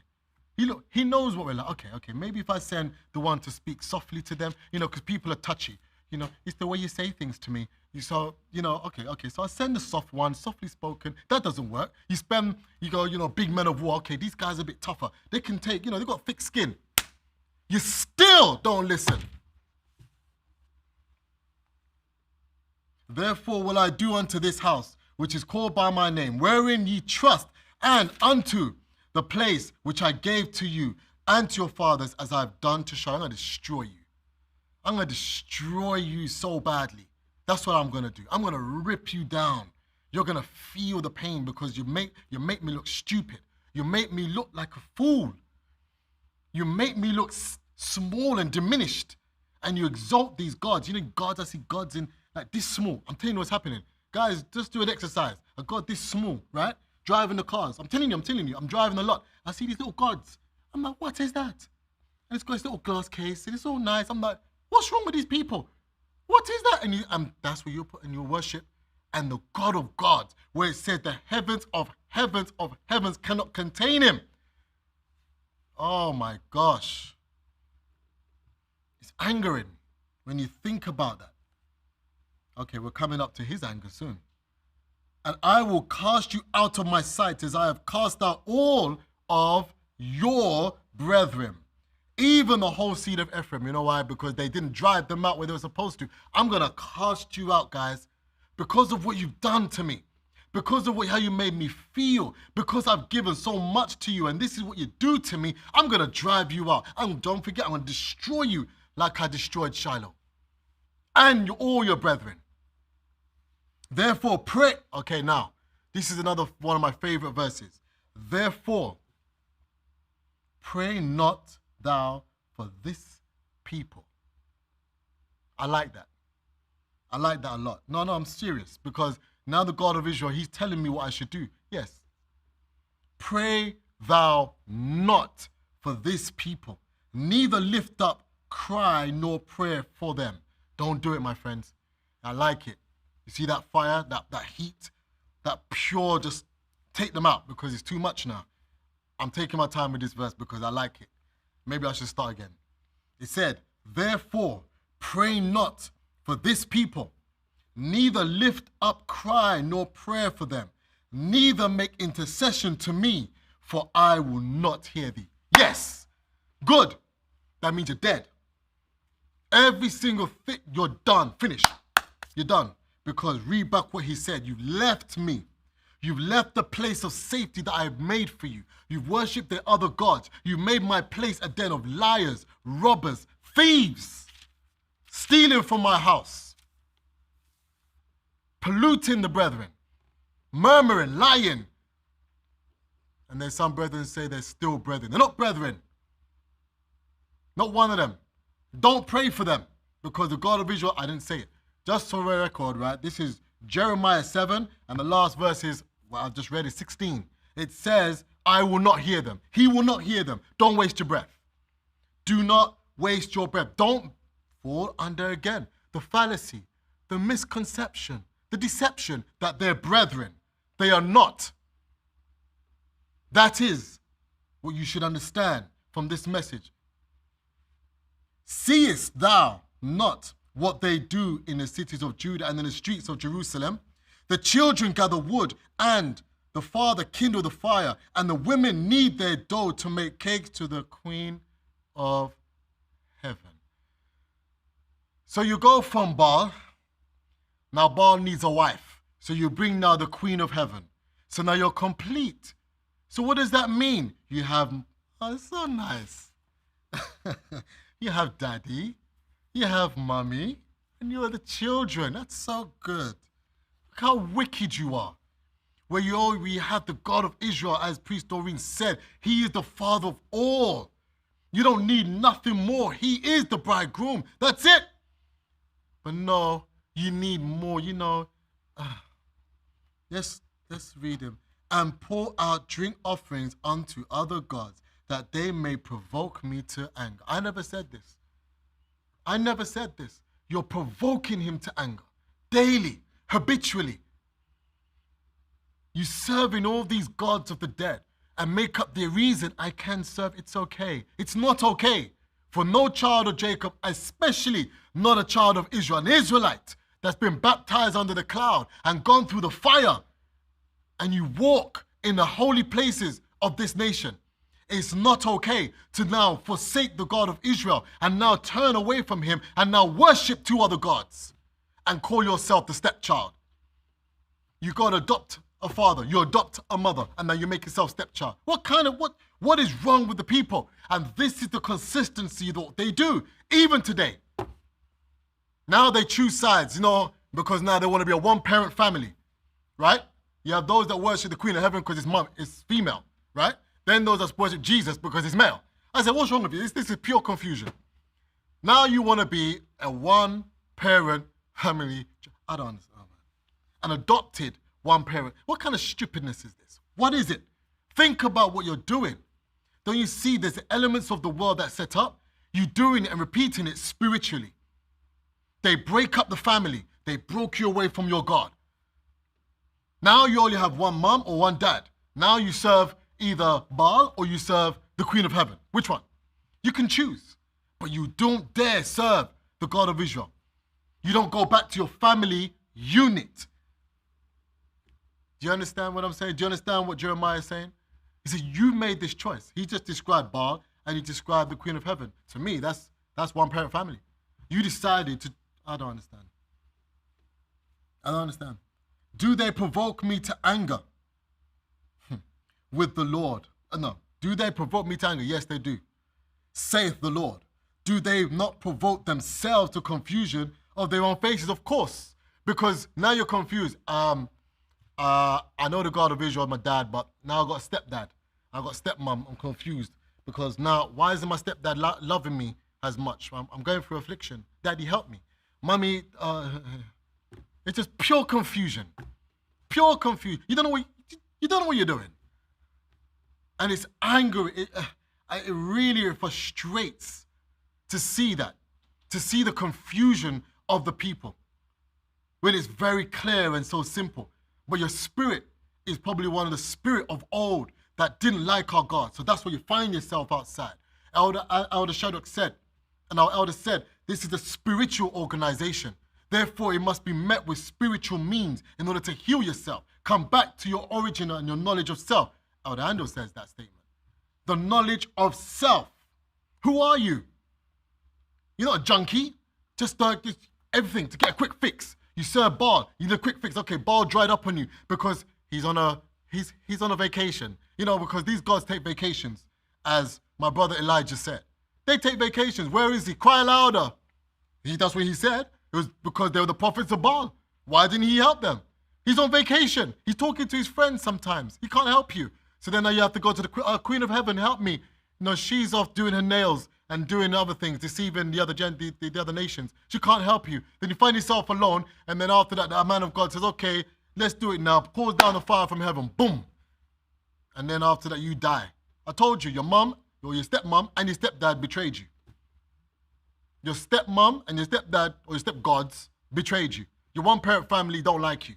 He knows what we're like. Okay, maybe if I send the one to speak softly to them, because people are touchy. It's the way you say things to me. So I send the soft one, softly spoken. That doesn't work. You go, big men of war. Okay, these guys are a bit tougher. They can take, they've got thick skin. You still don't listen. Therefore will I do unto this house, which is called by my name, wherein ye trust, and unto the place which I gave to you and to your fathers, as I have done to Shiloh. I'm going to destroy you. I'm going to destroy you so badly. That's what I'm going to do. I'm going to rip you down. You're going to feel the pain because you make me look stupid. You make me look like a fool. You make me look small and diminished. And you exalt these gods. Gods, I see gods in like this small. I'm telling you what's happening. Guys, just do an exercise. A god this small, right? Driving the cars. I'm telling you, I'm driving a lot. I see these little gods. I'm like, what is that? And it's got this little glass case and it's all nice. I'm like, what's wrong with these people? What is that? And that's what you put in your worship. And the God of gods, where it said the heavens of heavens cannot contain him. Oh my gosh. It's angering when you think about that. Okay, we're coming up to his anger soon. And I will cast you out of my sight as I have cast out all of your brethren, even the whole seed of Ephraim. You know why? Because they didn't drive them out where they were supposed to. I'm going to cast you out, guys, because of what you've done to me, because of how you made me feel, because I've given so much to you, and this is what you do to me. I'm going to drive you out. And don't forget, I'm going to destroy you like I destroyed Shiloh and all your brethren. Therefore, pray. Okay, now, this is another one of my favorite verses. Therefore, pray not thou for this people. I like that. I like that a lot. No, I'm serious, because now the God of Israel, he's telling me what I should do. Yes. Pray thou not for this people, neither lift up cry nor prayer for them. Don't do it, my friends. I like it. You see that fire, that heat, that pure, just take them out because it's too much now. I'm taking my time with this verse because I like it. Maybe I should start again. It said, therefore, pray not for this people, neither lift up cry nor prayer for them, neither make intercession to me, for I will not hear thee. Yes, good. That means you're dead. Every single thing, you're done, finished. You're done. Because read back what he said. You left me. You've left the place of safety that I have made for you. You've worshipped the other gods. You've made my place a den of liars, robbers, thieves, stealing from my house, polluting the brethren, murmuring, lying. And then some brethren say they're still brethren. They're not brethren. Not one of them. Don't pray for them, because the God of Israel, I didn't say it. Just for the record, right? This is Jeremiah 7, and the last verse is, well, I've just read it, 16. It says, I will not hear them. He will not hear them. Don't waste your breath. Do not waste your breath. Don't fall under, again, the fallacy, the misconception, the deception that they're brethren. They are not. That is what you should understand from this message. Seest thou not what they do in the cities of Judah and in the streets of Jerusalem? The children gather wood, and the father kindle the fire, and the women knead their dough to make cakes to the Queen of Heaven. So you go from Baal. Now Baal needs a wife. So you bring now the Queen of Heaven. So now you're complete. So what does that mean? You have, oh, it's so nice. You have daddy, you have mommy, and you are the children. That's so good. Look how wicked you are. Where we have the God of Israel, as Priest Doreen said, he is the father of all. You don't need nothing more. He is the bridegroom. That's it. But no, you need more, you know. Let's read him. And pour out drink offerings unto other gods, that they may provoke me to anger. I never said this. I never said this. You're provoking him to anger daily, habitually. You serving all these gods of the dead and make up the reason I can serve. It's okay. It's not okay for no child of Jacob, especially not a child of Israel, an Israelite that's been baptized under the cloud and gone through the fire, and you walk in the holy places of this nation. It's not okay to now forsake the God of Israel and now turn away from him and now worship two other gods and call yourself the stepchild. You got to adopt a father, you adopt a mother, and now you make yourself stepchild. What is wrong with the people? And this is the consistency that they do, even today. Now they choose sides, you know, because now they want to be a one-parent family, right? You have those that worship the Queen of Heaven because his mom is female, right? Then those that worship Jesus because he's male. I said, what's wrong with you? This is pure confusion. Now you want to be a one-parent family. I don't understand, man. An adopted one-parent. What kind of stupidness is this? What is it? Think about what you're doing. Don't you see there's elements of the world that's set up? You're doing it and repeating it spiritually. They break up the family. They broke you away from your God. Now you only have one mom or one dad. Now you serve either Baal or you serve the Queen of Heaven. Which one? You can choose. But you don't dare serve the God of Israel. You don't go back to your family unit. Do you understand what I'm saying? Do you understand what Jeremiah is saying? He said, you made this choice. He just described Baal and he described the Queen of Heaven. To me, that's one parent family. You decided to, I don't understand. I don't understand. Do they provoke me to anger with the Lord? No. Do they provoke me to anger? Yes, they do. Saith the Lord. Do they not provoke themselves to confusion of their own faces? Of course. Because now you're confused. I know the God of Israel, my dad, but now I've got a stepdad. I've got a stepmom. I'm confused. Because now, why isn't my stepdad loving me as much? I'm going through affliction. Daddy, help me. Mommy, it's just pure confusion. Pure confusion. You don't know what you're doing. And it's angry. It really frustrates to see that. To see the confusion of the people. When it's very clear and so simple. But your spirit is probably one of the spirit of old that didn't like our God. So that's where you find yourself outside. Elder Shadrach said, and our elder said, this is a spiritual organization. Therefore, it must be met with spiritual means in order to heal yourself. Come back to your origin and your knowledge of self. Elder Andrew says that statement. The knowledge of self. Who are you? You're not a junkie. Just everything to get a quick fix. You serve Baal. You need a quick fix. Okay, Baal dried up on you because he's on a vacation. You know, because these gods take vacations, as my brother Elijah said. They take vacations. Where is he? Cry louder. That's what he said. It was because they were the prophets of Baal. Why didn't he help them? He's on vacation. He's talking to his friends sometimes. He can't help you. So then now you have to go to the Queen of Heaven, help me. You know, she's off doing her nails and doing other things, deceiving the other nations. She can't help you. Then you find yourself alone, and then after that, the man of God says, okay, let's do it now. Calls down the fire from heaven. Boom. And then after that, you die. I told you, your mom, or your stepmom, and your stepdad betrayed you. Your stepmom and your stepdad, or your stepgods, betrayed you. Your one-parent family don't like you.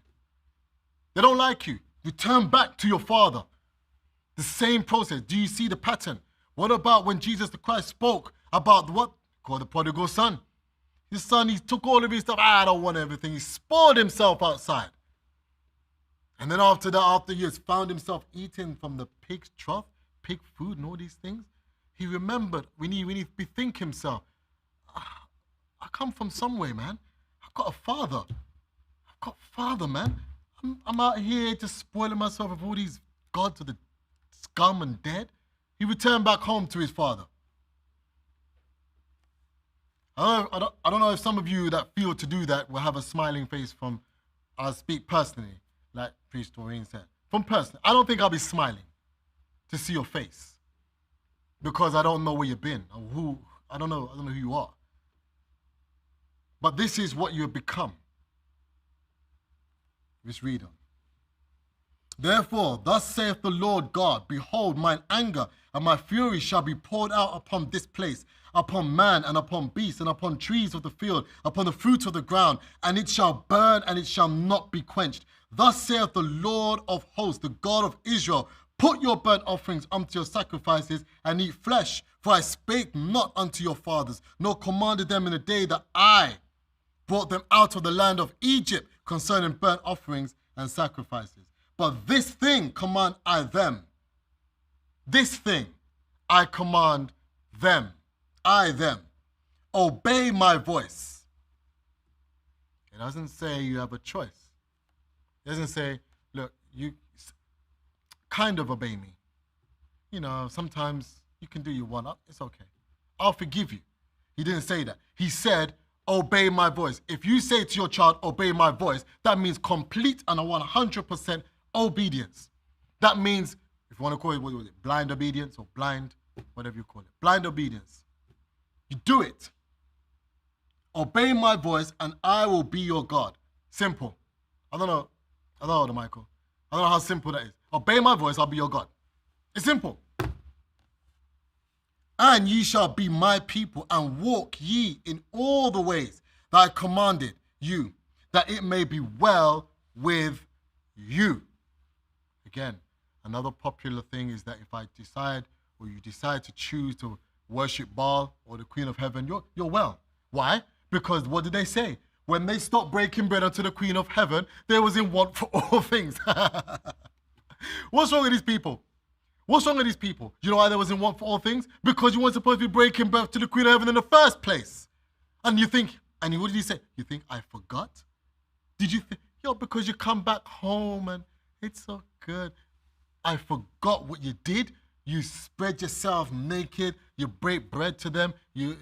They don't like you. You turn back to your father. The same process. Do you see the pattern? What about when Jesus the Christ spoke about what? Called the prodigal son. His son, he took all of his stuff. I don't want everything. He spoiled himself outside. And then after that, after he has found himself eating from the pig's trough, pig food and all these things, he remembered, we need to bethink himself. I come from somewhere, man. I've got a father. Man. I'm out here just spoiling myself with all these gods of the scum and dead. He returned back home to his father. I don't know if some of you that feel to do that will have a smiling face from, I'll speak personally, like Priest Doreen said. From personally, I don't think I'll be smiling to see your face because I don't know where you've been or who, I don't know who you are. But this is what you have become. Let's read on. Therefore, thus saith the Lord God, behold, mine anger and my fury shall be poured out upon this place, upon man and upon beast and upon trees of the field, upon the fruit of the ground, and it shall burn and it shall not be quenched. Thus saith the Lord of hosts, the God of Israel, put your burnt offerings unto your sacrifices and eat flesh, for I spake not unto your fathers, nor commanded them in the day that I brought them out of the land of Egypt concerning burnt offerings and sacrifices. But this thing command I them. This thing I command them. I them. Obey my voice. It doesn't say you have a choice. It doesn't say, look, you kind of obey me. You know, sometimes you can do your one up. It's okay. I'll forgive you. He didn't say that. He said, obey my voice. If you say to your child, obey my voice, that means complete and a 100% obedience. That means, if you want to call it, what was it, blind obedience or blind, whatever you call it, blind obedience. You do it. Obey my voice and I will be your God. Simple. I don't know, Michael. I don't know how simple that is. Obey my voice, I'll be your God. It's simple. And ye shall be my people, and walk ye in all the ways that I commanded you, that it may be well with you. Again, another popular thing is that if I decide, or you decide to choose to worship Baal or the Queen of Heaven, you're well. Why? Because what did they say? When they stopped breaking bread unto the Queen of Heaven, they was in want for all things. What's wrong with these people? What's wrong with these people? You know why they was in want for all things? Because you weren't supposed to be breaking bread to the Queen of Heaven in the first place. And you think, and what did he say? You think I forgot? Did you think, because you come back home and it's so good. I forgot what you did. You spread yourself naked. You break bread to them. You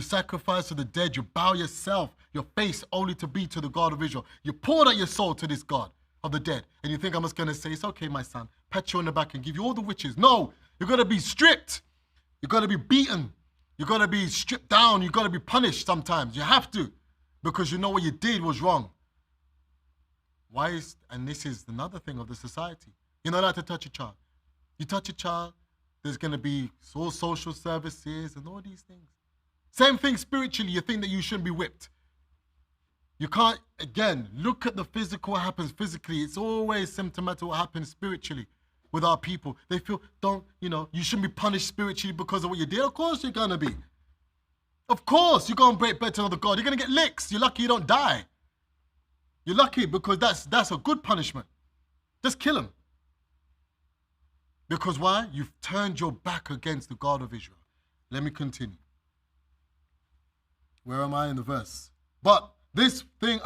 sacrifice to the dead. You bow yourself, your face only to be to the God of Israel. You poured out your soul to this God of the dead. And you think I'm just going to say, it's okay, my son, pat you on the back and give you all the riches. No, you're going to be stripped. You're going to be beaten. You're going to be stripped down. You're going to be punished sometimes. You have to, because you know what you did was wrong. And this is another thing of the society. You're not allowed to touch a child. You touch a child, there's going to be all social services and all these things. Same thing spiritually. You think that you shouldn't be whipped. You can't, again, look at the physical, what happens physically. It's always symptomatic what happens spiritually with our people. They feel, you shouldn't be punished spiritually because of what you did. Of course you're going to be. Of course, you're going to break bread to another God. You're going to get licks. You're lucky you don't die. You're lucky because that's a good punishment. Just kill him. Because why? You've turned your back against the God of Israel. Let me continue. Where am I in the verse? But this thing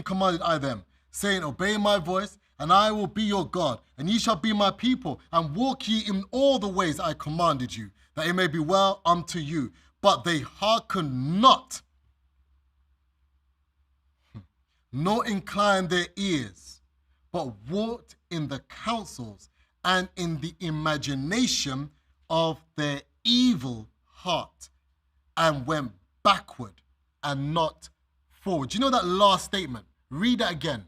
commanded I them, saying, obey my voice, and I will be your God, and ye shall be my people, and walk ye in all the ways I commanded you, that it may be well unto you. But they hearkened not, nor inclined their ears, but walked in the counsels and in the imagination of their evil heart, and went backward and not forward. Do you know that last statement? Read that again.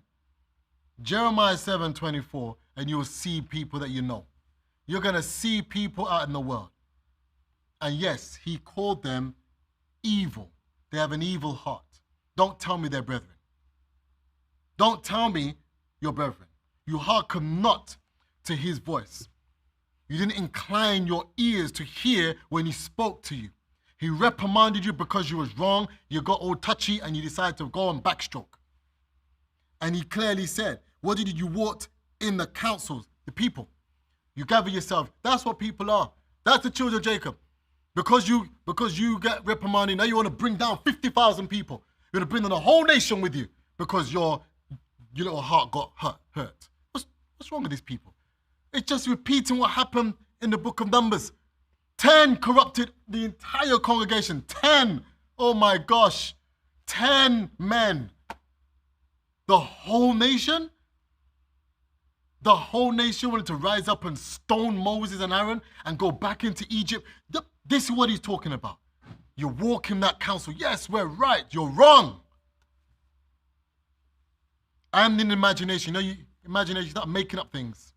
Jeremiah 7:24, and you'll see people that you know. You're going to see people out in the world. And yes, he called them evil. They have an evil heart. Don't tell me they're brethren. Don't tell me you're brethren. You hearken not to his voice. You didn't incline your ears to hear when he spoke to you. He reprimanded you because you was wrong. You got all touchy and you decided to go and backstroke. And he clearly said, what did you walk in the councils, the people? You gather yourself. That's what people are. That's the children of Jacob. Because you get reprimanded, now you want to bring down 50,000 people. You want to bring down the whole nation with you because your little heart got hurt. What's wrong with these people? It's just repeating what happened in the book of Numbers. 10 corrupted the entire congregation. 10. Oh my gosh. 10 men. The whole nation? The whole nation wanted to rise up and stone Moses and Aaron and go back into Egypt. This is what he's talking about. You walk in that counsel. Yes, we're right. You're wrong. And in imagination, imagination, start making up things.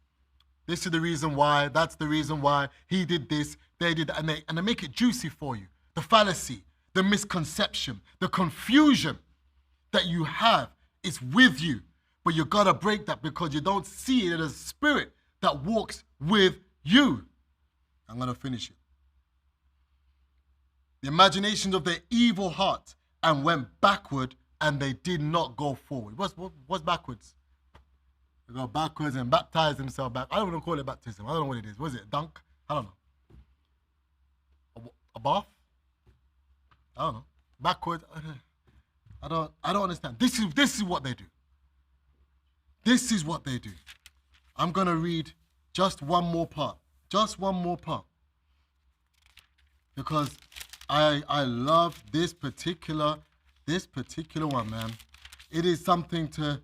This is the reason why, that's the reason why, he did this, they did that, and they make it juicy for you. The fallacy, the misconception, the confusion that you have is with you. But you gotta break that because you don't see it as a spirit that walks with you. I'm gonna finish it. The imaginations of their evil heart and went backward, and they did not go forward. What's backwards? They go backwards and baptize themselves back. I don't even call it baptism. I don't know what it is. What is it? A dunk? I don't know. A bath? I don't know. Backwards? I don't understand. This is what they do. This is what they do. I'm gonna read just one more part. Just one more part. Because I love this particular one, man. It is something to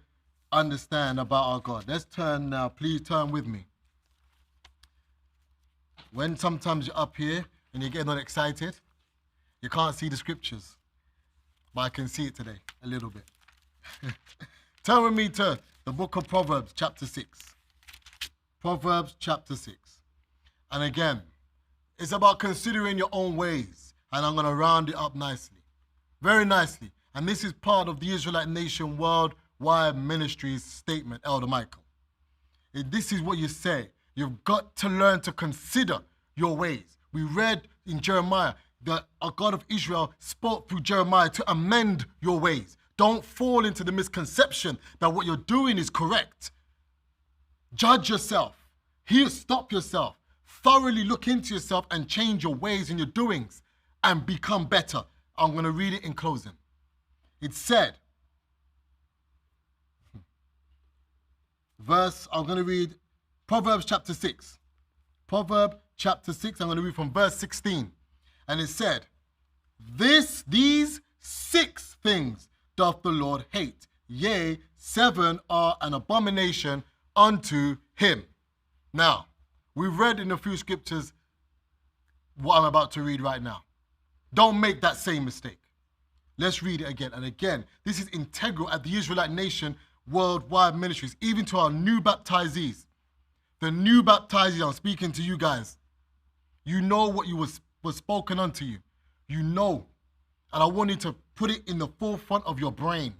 understand about our God. Let's turn now. Please turn with me. When sometimes you're up here and you're getting all excited, you can't see the scriptures. But I can see it today, a little bit. Turn with me to the book of Proverbs, chapter 6. Proverbs, chapter 6. And again, it's about considering your own ways. And I'm going to round it up nicely. Very nicely. And this is part of the Israelite Nation Worldwide Ministries statement, Elder Michael. This is what you say. You've got to learn to consider your ways. We read in Jeremiah that our God of Israel spoke through Jeremiah to amend your ways. Don't fall into the misconception that what you're doing is correct. Judge yourself. Stop yourself. Thoroughly look into yourself and change your ways and your doings and become better. I'm going to read it in closing. It said, I'm going to read Proverbs chapter 6. Proverbs chapter 6, I'm going to read from verse 16. And it said, these 6 things doth the Lord hate. Yea, 7 are an abomination unto him. Now, we've read in a few scriptures what I'm about to read right now. Don't make that same mistake. Let's read it again. And again, this is integral at the Israelite Nation Worldwide Ministries, even to our new baptizees. The new baptizees, I'm speaking to you guys. You know what was spoken unto you. You know. And I want you to put it in the forefront of your brain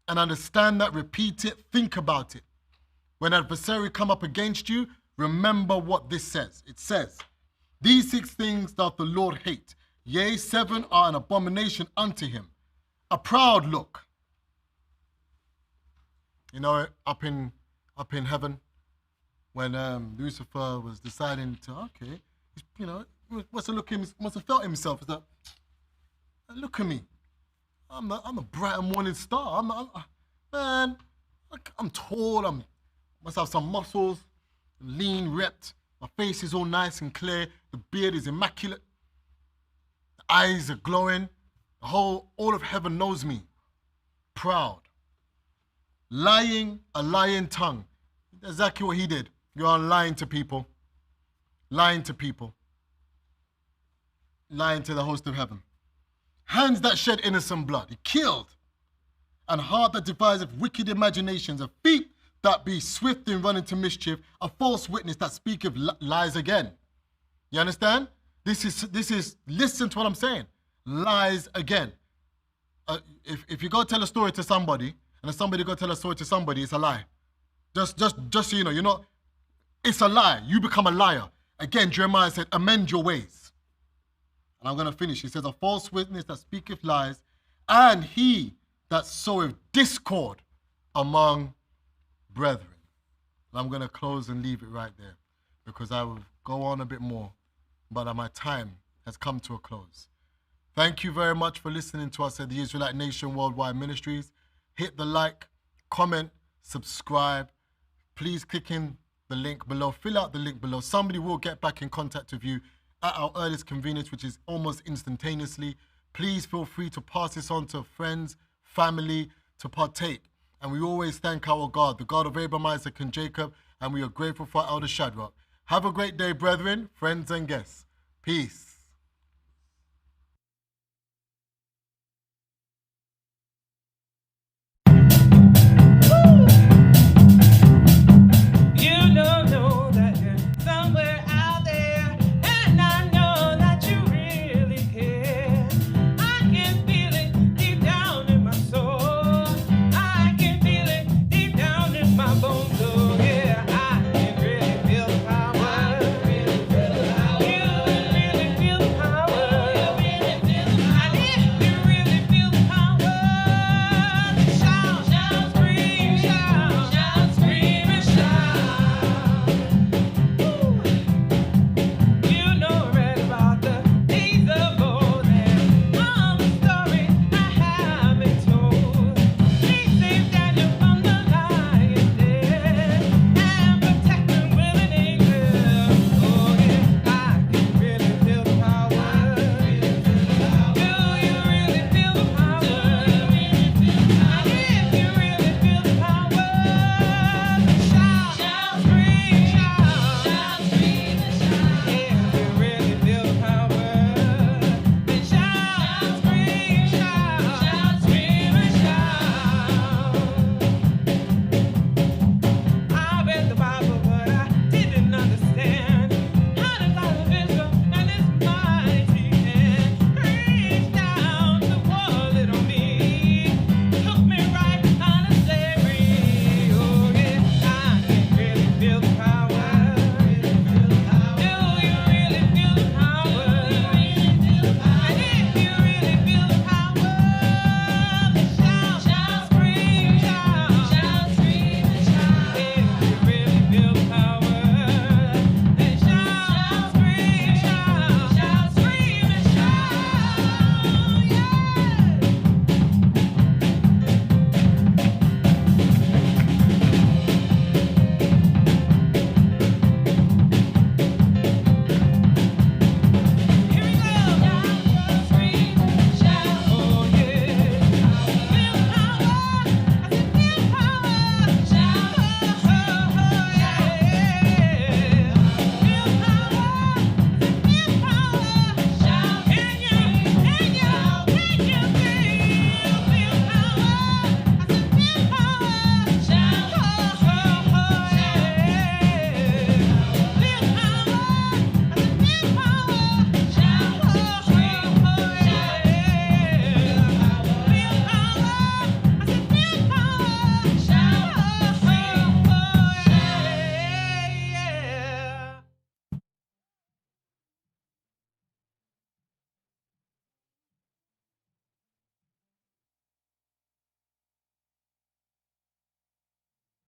and understand that, repeat it, think about it. When adversary come up against you, remember what this says. It says, these 6 things doth the Lord hate. Yea, 7 are an abomination unto him. A proud look. You know, up in heaven, when Lucifer was deciding to, must have felt himself. That, look at me. I'm a bright and morning star. I'm tall, must have some muscles, lean, ripped. My face is all nice and clear. The beard is immaculate. The eyes are glowing. All of heaven knows me. Proud. Lying, a lying tongue. Exactly what he did. You are lying to people. Lying to people. Lying to the host of heaven. Hands that shed innocent blood. He killed. And heart that deviseth wicked imaginations. A feet that be swift in running to mischief. A false witness that speaketh lies again. You understand? This is, listen to what I'm saying. Lies again. If you go tell a story to somebody, and if somebody go tell a story to somebody, it's a lie. Just so you know, it's a lie. You become a liar. Again, Jeremiah said, amend your ways. And I'm going to finish. He says, a false witness that speaketh lies, and he that soweth discord among brethren. And I'm going to close and leave it right there, because I will go on a bit more, but my time has come to a close. Thank you very much for listening to us at the Israelite Nation Worldwide Ministries. Hit the like, comment, subscribe. Please click in the link below. Fill out the link below. Somebody will get back in contact with you at our earliest convenience, which is almost instantaneously. Please feel free to pass this on to friends, family, to partake. And we always thank our God, the God of Abraham, Isaac, and Jacob, and we are grateful for Elder Shadrach. Have a great day, brethren, friends, and guests. Peace.